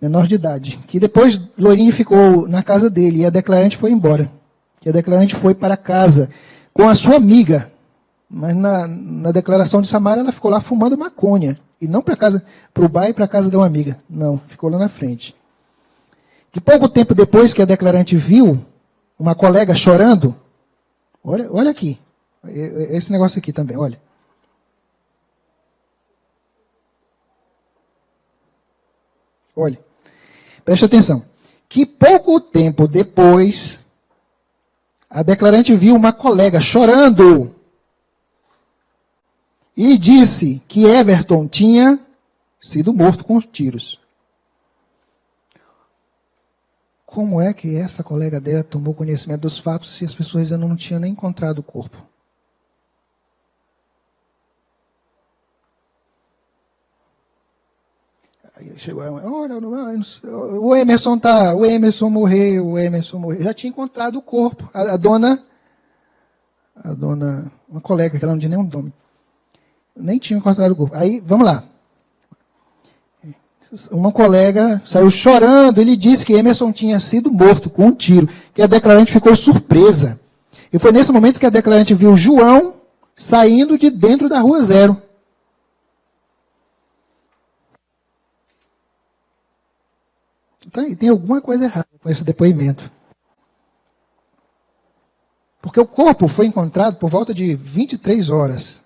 Menor de idade. Que depois Loirinho ficou na casa dele e a declarante foi embora. Que a declarante foi para casa com a sua amiga. Mas na declaração de Samara ela ficou lá fumando maconha. E não para casa, para o bar e para a casa de uma amiga. Não, ficou lá na frente. Que pouco tempo depois que a declarante viu uma colega chorando, olha aqui, esse negócio aqui também, olha. Olha, preste atenção. Que pouco tempo depois, a declarante viu uma colega chorando e disse que Everton tinha sido morto com tiros. como é que essa colega dela tomou conhecimento dos fatos se as pessoas ainda não tinham nem encontrado o corpo? Aí chegou, olha, o Emerson morreu, Já tinha encontrado o corpo. A dona, uma colega, que ela não tinha nenhum nome, nem tinha encontrado o corpo. Aí, vamos lá. Uma colega saiu chorando, ele disse que Emerson tinha sido morto com um tiro, que a declarante ficou surpresa. E foi nesse momento que a declarante viu João saindo de dentro da Rua Zero. Então, tem alguma coisa errada com esse depoimento. Porque o corpo foi encontrado por volta de 23 horas.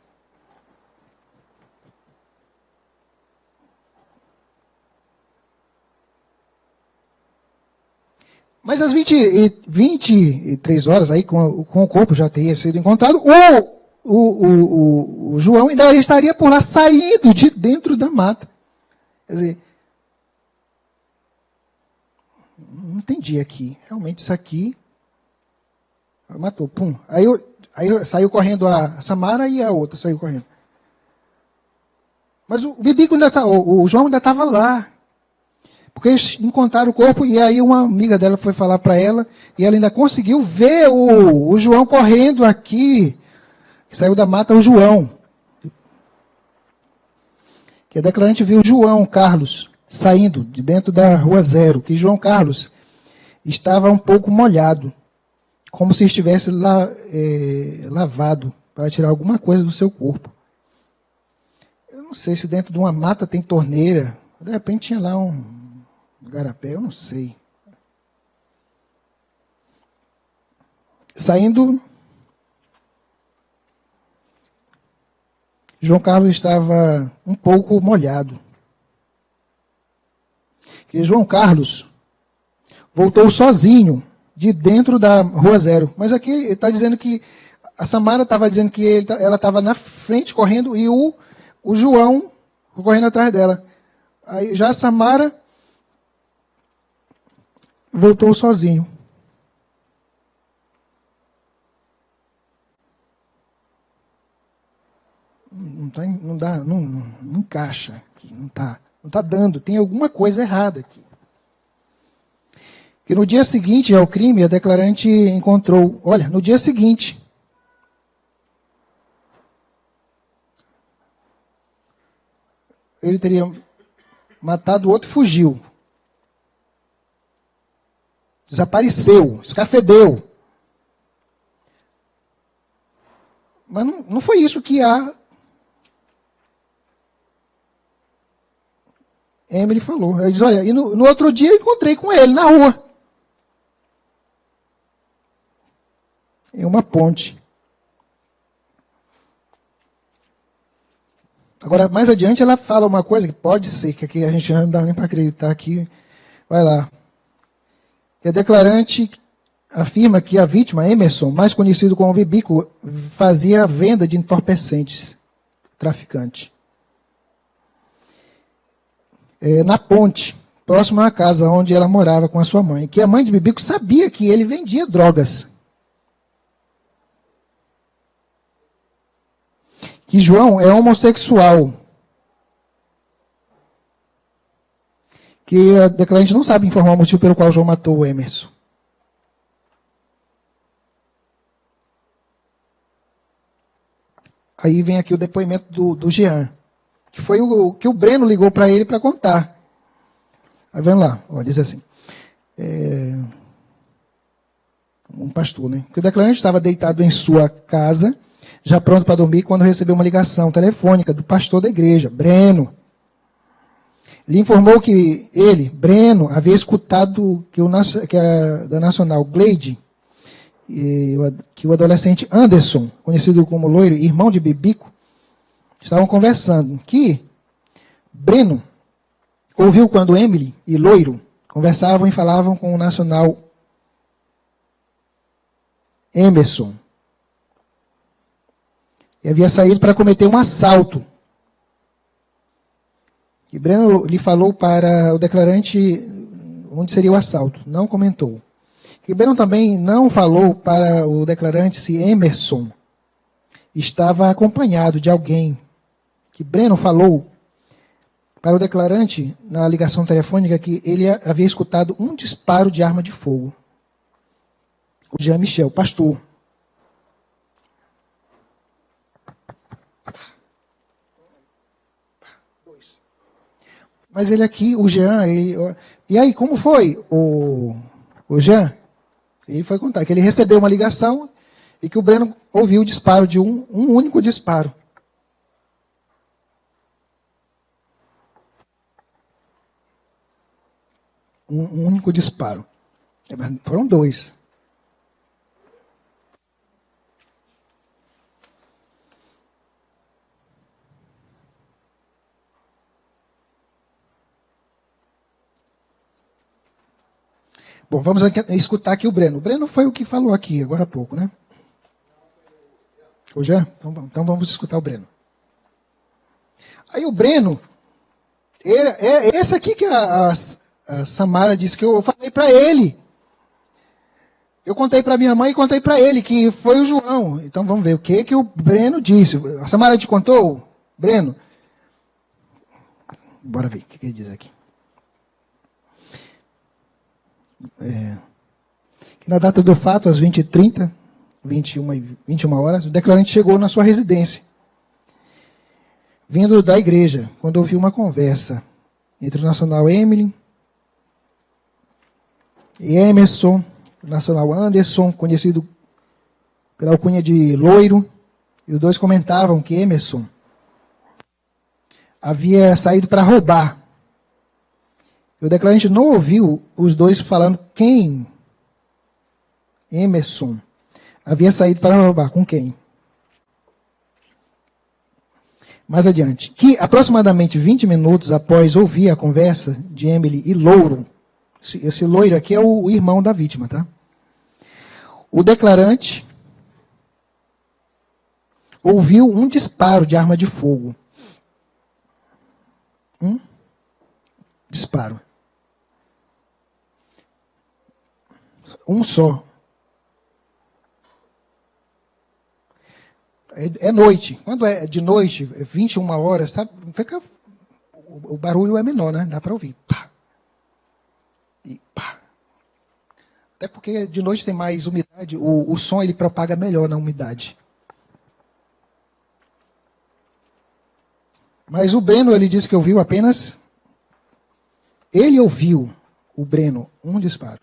Mas às 23 horas, aí, com o corpo já teria sido encontrado, o João ainda estaria por lá, saindo de dentro da mata. Quer dizer, não entendi aqui. Realmente isso aqui matou. Pum. Aí saiu correndo a Samara e a outra saiu correndo. Mas o Bibico ainda o João ainda estava lá. Porque eles encontraram o corpo e aí uma amiga dela foi falar para ela e ela ainda conseguiu ver o João correndo aqui. Saiu da mata o João. Que a declarante viu o João Carlos saindo de dentro da Rua Zero. Que João Carlos estava um pouco molhado. Como se estivesse lavado para tirar alguma coisa do seu corpo. Eu não sei se dentro de uma mata tem torneira. De repente tinha lá um garapé, eu não sei. Saindo, João Carlos estava um pouco molhado. E João Carlos voltou sozinho de dentro da Rua Zero. Mas aqui ele está dizendo que a Samara estava dizendo que ela estava na frente correndo e o João correndo atrás dela. Aí já a Samara voltou sozinho. Não encaixa aqui, não está dando, tem alguma coisa errada aqui. Que no dia seguinte ao crime, a declarante encontrou, olha, no dia seguinte, ele teria matado o outro e fugiu. Desapareceu, escafedeu. Mas não foi isso que a Emily falou. Ela diz, olha, e no outro dia eu encontrei com ele na rua. Em uma ponte. Agora, mais adiante, ela fala uma coisa que pode ser, que aqui a gente não dá nem para acreditar aqui. Vai lá. A declarante afirma que a vítima, Emerson, mais conhecido como Bibico, fazia a venda de entorpecentes, traficante. Na ponte, próximo à casa onde ela morava com a sua mãe. Que a mãe de Bibico sabia que ele vendia drogas. Que João é homossexual. Que a declarante não sabe informar o motivo pelo qual João matou o Emerson. Aí vem aqui o depoimento do Jean, que foi o que o Breno ligou para ele para contar. Aí vamos lá, diz assim, um pastor, né? Que o declarante estava deitado em sua casa, já pronto para dormir, quando recebeu uma ligação telefônica do pastor da igreja, Breno. Ele informou que ele, Breno, havia escutado que a da Nacional Glade, que o adolescente Anderson, conhecido como Loiro, irmão de Bibico, estavam conversando. Que Breno ouviu quando Emily e Loiro conversavam e falavam com o Nacional Emerson. E havia saído para cometer um assalto. E Breno lhe falou para o declarante onde seria o assalto. Não comentou. Que Breno também não falou para o declarante se Emerson estava acompanhado de alguém. Que Breno falou para o declarante, na ligação telefônica, que ele havia escutado um disparo de arma de fogo. O Jean Michel, pastor. Mas ele aqui, o Jean, e aí, como foi, o Jean? Ele foi contar que ele recebeu uma ligação e que o Breno ouviu o disparo de um único disparo. Um único disparo. Foram dois. Bom, vamos escutar aqui o Breno. O Breno foi o que falou aqui, agora há pouco, né? Hoje é? Então vamos escutar o Breno. Aí o Breno, é esse aqui que a Samara disse que eu falei para ele. Eu contei para minha mãe e contei para ele, que foi o João. Então vamos ver o que o Breno disse. A Samara te contou, Breno? Bora ver o que ele diz aqui. Que na data do fato, às 20h30, 21 horas, o declarante chegou na sua residência, vindo da igreja, quando ouviu uma conversa entre o nacional Emily e Emerson, o nacional Anderson, conhecido pela alcunha de Loiro, e os dois comentavam que Emerson havia saído para roubar. O declarante não ouviu os dois falando quem Emerson havia saído para roubar, com quem. Mais adiante, que aproximadamente 20 minutos após ouvir a conversa de Emily e Louro, esse Loiro aqui é o irmão da vítima, tá? O declarante ouviu um disparo de arma de fogo. Disparo. Um só. É noite. Quando é de noite, 21 horas, sabe? O barulho é menor, né? Dá para ouvir. Pá. E pá. Até porque de noite tem mais umidade. O som ele propaga melhor na umidade. Mas o Breno, ele disse que ouviu apenas... Ele ouviu, o Breno, um disparo.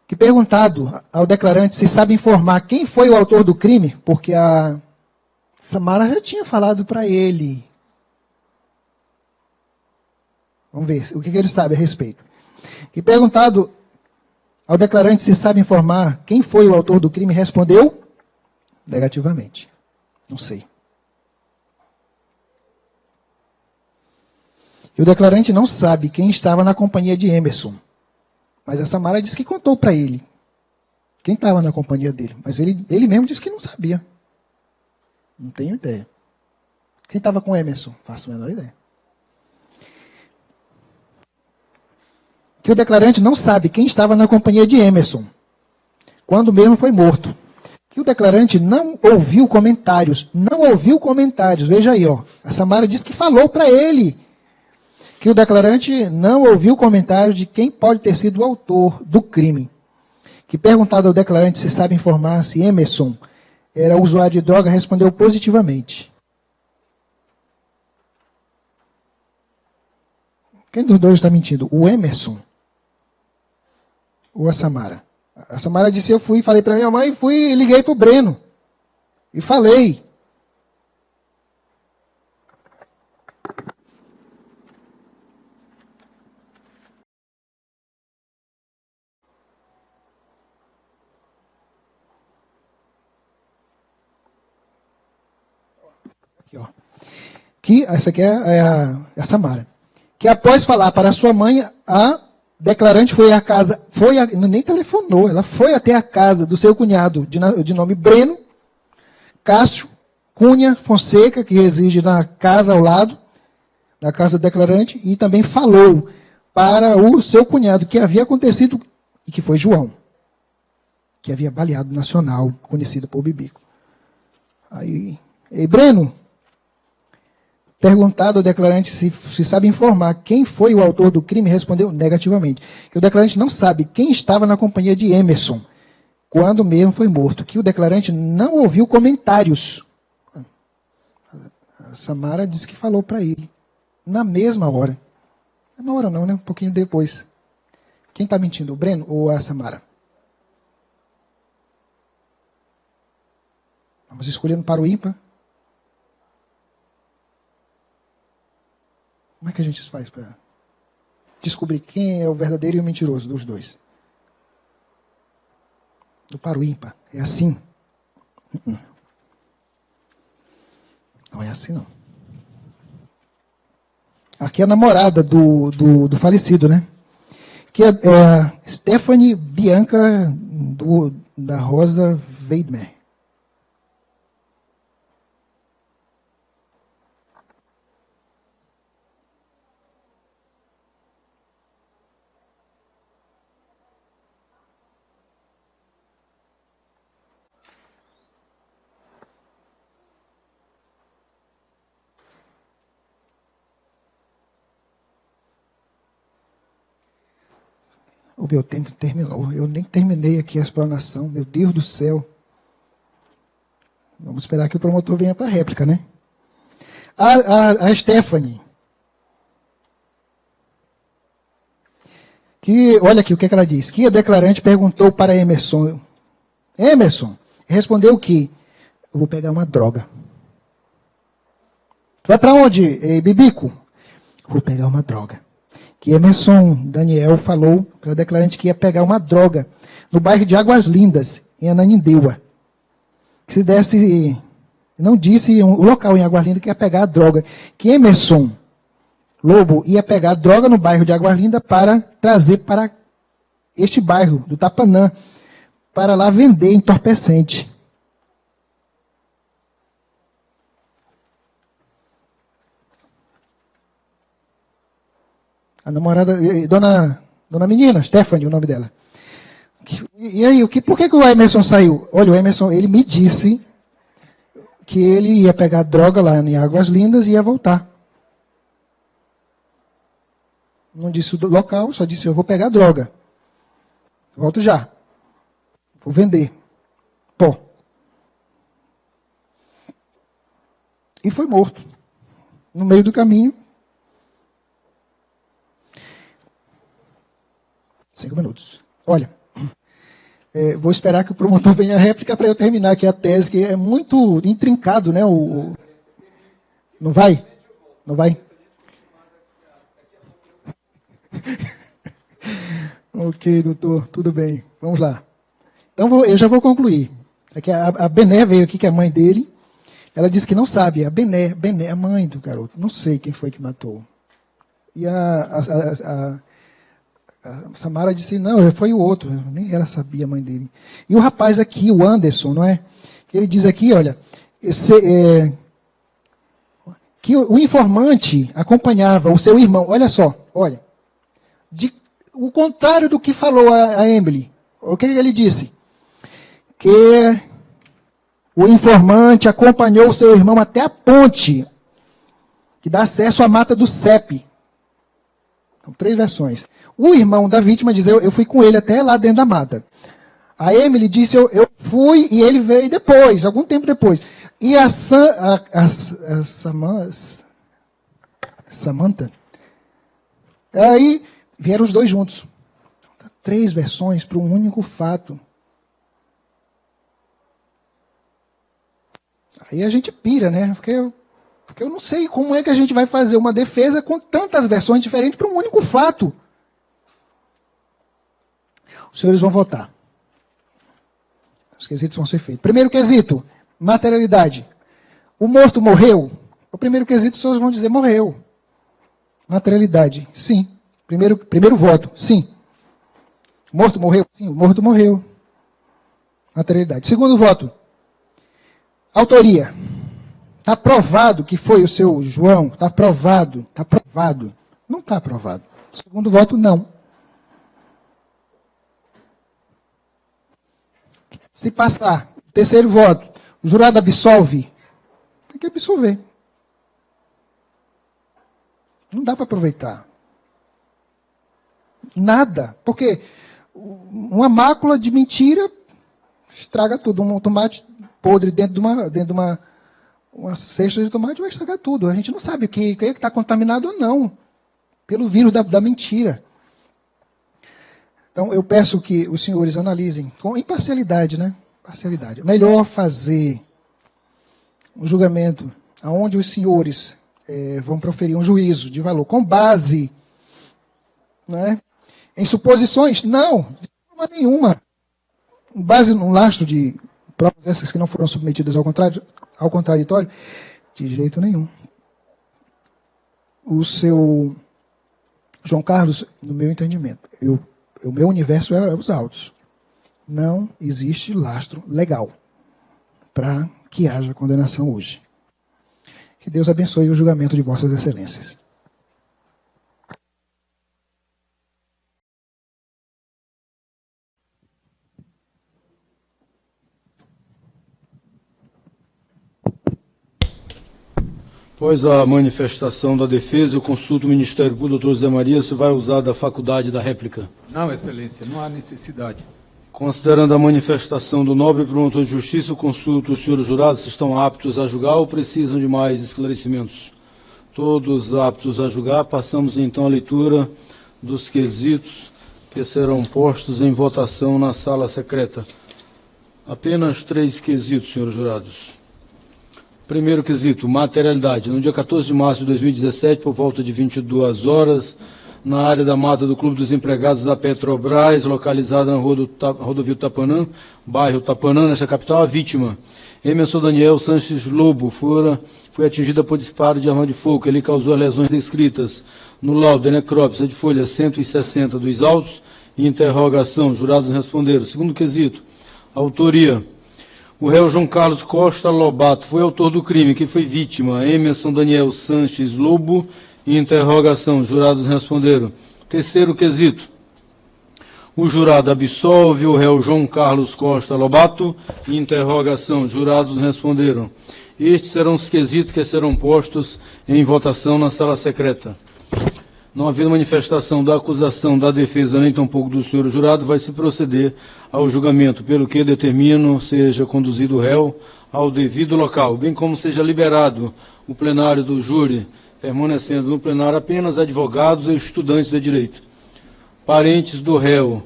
Que perguntado ao declarante se sabe informar quem foi o autor do crime, porque a Samara já tinha falado para ele. Vamos ver o que ele sabe a respeito. Que perguntado ao declarante se sabe informar quem foi o autor do crime, respondeu negativamente. Não sei. E o declarante não sabe quem estava na companhia de Emerson. Mas a Samara disse que contou para ele quem estava na companhia dele. Mas ele mesmo disse que não sabia. Não tenho ideia. Quem estava com Emerson? Faço a menor ideia. Que o declarante não sabe quem estava na companhia de Emerson quando mesmo foi morto. Que o declarante não ouviu comentários. Não ouviu comentários. Veja aí, ó. A Samara disse que falou para ele. Que o declarante não ouviu comentários de quem pode ter sido o autor do crime. Que perguntado ao declarante se sabe informar se Emerson era usuário de droga, respondeu positivamente. Quem dos dois está mentindo? O Emerson ou a Samara? A Samara disse, eu fui, falei para minha mãe, fui e liguei para o Breno. E falei. Aqui, ó. Que essa aqui é a Samara. Que após falar para sua mãe, a declarante foi à casa, nem telefonou, ela foi até a casa do seu cunhado, de nome Breno, Cássio Cunha Fonseca, que reside na casa ao lado, na casa do declarante e também falou para o seu cunhado que havia acontecido e que foi João, que havia baleado Nacional, conhecido por Bibico. Aí, Breno, perguntado ao declarante se sabe informar quem foi o autor do crime, respondeu negativamente. Que o declarante não sabe quem estava na companhia de Emerson, quando mesmo foi morto. Que o declarante não ouviu comentários. A Samara disse que falou para ele, na mesma hora. Na hora não, né? Um pouquinho depois. Quem está mentindo, o Breno ou a Samara? Vamos escolhendo para o ímpar. Como é que a gente faz para descobrir quem é o verdadeiro e o mentiroso dos dois? Do para o ímpar. É assim? Não é assim, não. Aqui é a namorada do falecido, né? Que é a Stephanie Bianca da Rosa Weidmer. O meu tempo terminou. Eu nem terminei aqui a explanação. Meu Deus do céu. Vamos esperar que o promotor venha para a réplica, né? A Stephanie. Que, olha aqui o que ela diz. Que a declarante perguntou para Emerson. Emerson, respondeu que eu vou pegar uma droga. Tu vai para onde, Bibico? Vou pegar uma droga. Que Emerson Daniel falou para a declarante que ia pegar uma droga no bairro de Águas Lindas, em Ananindeua. Que se desse, não disse o local em Águas Lindas que ia pegar a droga. Que Emerson Lobo ia pegar a droga no bairro de Águas Lindas para trazer para este bairro do Tapanã, para lá vender entorpecente. A namorada, dona menina, Stephanie, o nome dela. E aí, por que o Emerson saiu? Olha, o Emerson, ele me disse que ele ia pegar droga lá em Águas Lindas e ia voltar. Não disse o local, só disse, eu vou pegar droga. Volto já. Vou vender. Pô. E foi morto. No meio do caminho. 5 minutos. Olha, vou esperar que o promotor venha a réplica para eu terminar aqui a tese, que é muito intrincado, né? Não vai? Não vai? Ok, doutor, tudo bem. Vamos lá. Então, eu já vou concluir. Aqui a Bené veio aqui, que é a mãe dele. Ela disse que não sabe. A Bené, a mãe do garoto. Não sei quem foi que matou. E a Samara disse, não, foi o outro. Nem ela sabia, a mãe dele. E o rapaz aqui, o Anderson, não é? Ele diz aqui, olha, que o informante acompanhava o seu irmão. Olha só, olha. O contrário do que falou a Emily. O que ele disse? Que o informante acompanhou o seu irmão até a ponte que dá acesso à mata do CEP. São 3 versões. O irmão da vítima diz, eu fui com ele até lá dentro da mata. A Emily disse, eu fui e ele veio depois, algum tempo depois. E a Samantha, aí vieram os dois juntos. 3 versões para um único fato. Aí a gente pira, né? Porque eu não sei como é que a gente vai fazer uma defesa com tantas versões diferentes para um único fato. Os senhores vão votar. Os quesitos vão ser feitos. Primeiro quesito, materialidade. O morto morreu? O primeiro quesito, os senhores vão dizer morreu. Materialidade, sim. Primeiro voto, sim. O morto morreu? Sim, o morto morreu. Materialidade. Segundo voto, autoria. Está provado que foi o seu João? Está provado? Está provado? Não está provado. Segundo voto, não. Se passar, terceiro voto, o jurado absolve? Tem que absolver. Não dá para aproveitar. Nada. Porque uma mácula de mentira estraga tudo. Um tomate podre dentro de uma cesta de tomate vai estragar tudo. A gente não sabe quem é que está contaminado ou não. Pelo vírus da mentira. Então, eu peço que os senhores analisem com imparcialidade, né? Parcialidade. Melhor fazer um julgamento onde os senhores vão proferir um juízo de valor com base, né, em suposições? Não, de forma nenhuma. Com base num lastro de provas essas que não foram submetidas ao contraditório, de jeito nenhum. O seu João Carlos, no meu entendimento, o meu universo é os autos. Não existe lastro legal para que haja condenação hoje. Que Deus abençoe o julgamento de vossas excelências. Após a manifestação da defesa, eu consulto o Ministério Público, doutor Zé Maria, se vai usar da faculdade da réplica. Não, excelência, não há necessidade. Considerando a manifestação do nobre promotor de justiça, eu consulto os senhores jurados se estão aptos a julgar ou precisam de mais esclarecimentos. Todos aptos a julgar, passamos então à leitura dos quesitos que serão postos em votação na sala secreta. Apenas 3 quesitos, senhores jurados. Primeiro quesito, materialidade. No dia 14 de março de 2017, por volta de 22 horas, na área da mata do Clube dos Empregados da Petrobras, localizada na rodovia Tapanã, bairro Tapanã, nesta capital, a vítima, Emerson Daniel Sanches Lobo, foi atingida por disparo de arma de fogo. Ele causou lesões descritas no laudo de necrópsia de folha 160 dos autos e interrogação. Jurados responderam. Segundo quesito, autoria. O réu João Carlos Costa Lobato foi autor do crime, que foi vítima. Emerson Daniel Sanches Lobo, interrogação. Jurados responderam. Terceiro quesito. O jurado absolve o réu João Carlos Costa Lobato, interrogação. Jurados responderam. Estes serão os quesitos que serão postos em votação na sala secreta. Não havendo manifestação da acusação, da defesa, nem tampouco do senhor jurado, vai se proceder ao julgamento, pelo que determino seja conduzido o réu ao devido local, bem como seja liberado o plenário do júri, permanecendo no plenário apenas advogados e estudantes de direito. Parentes do réu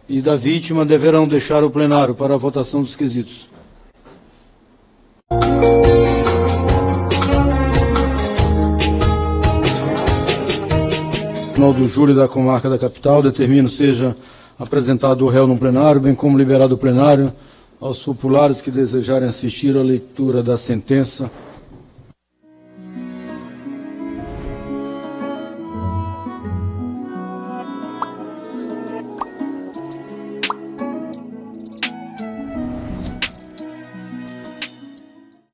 e da vítima deverão deixar o plenário para a votação dos quesitos. Do júri da comarca da capital, determino seja apresentado o réu no plenário, bem como liberado o plenário aos populares que desejarem assistir à leitura da sentença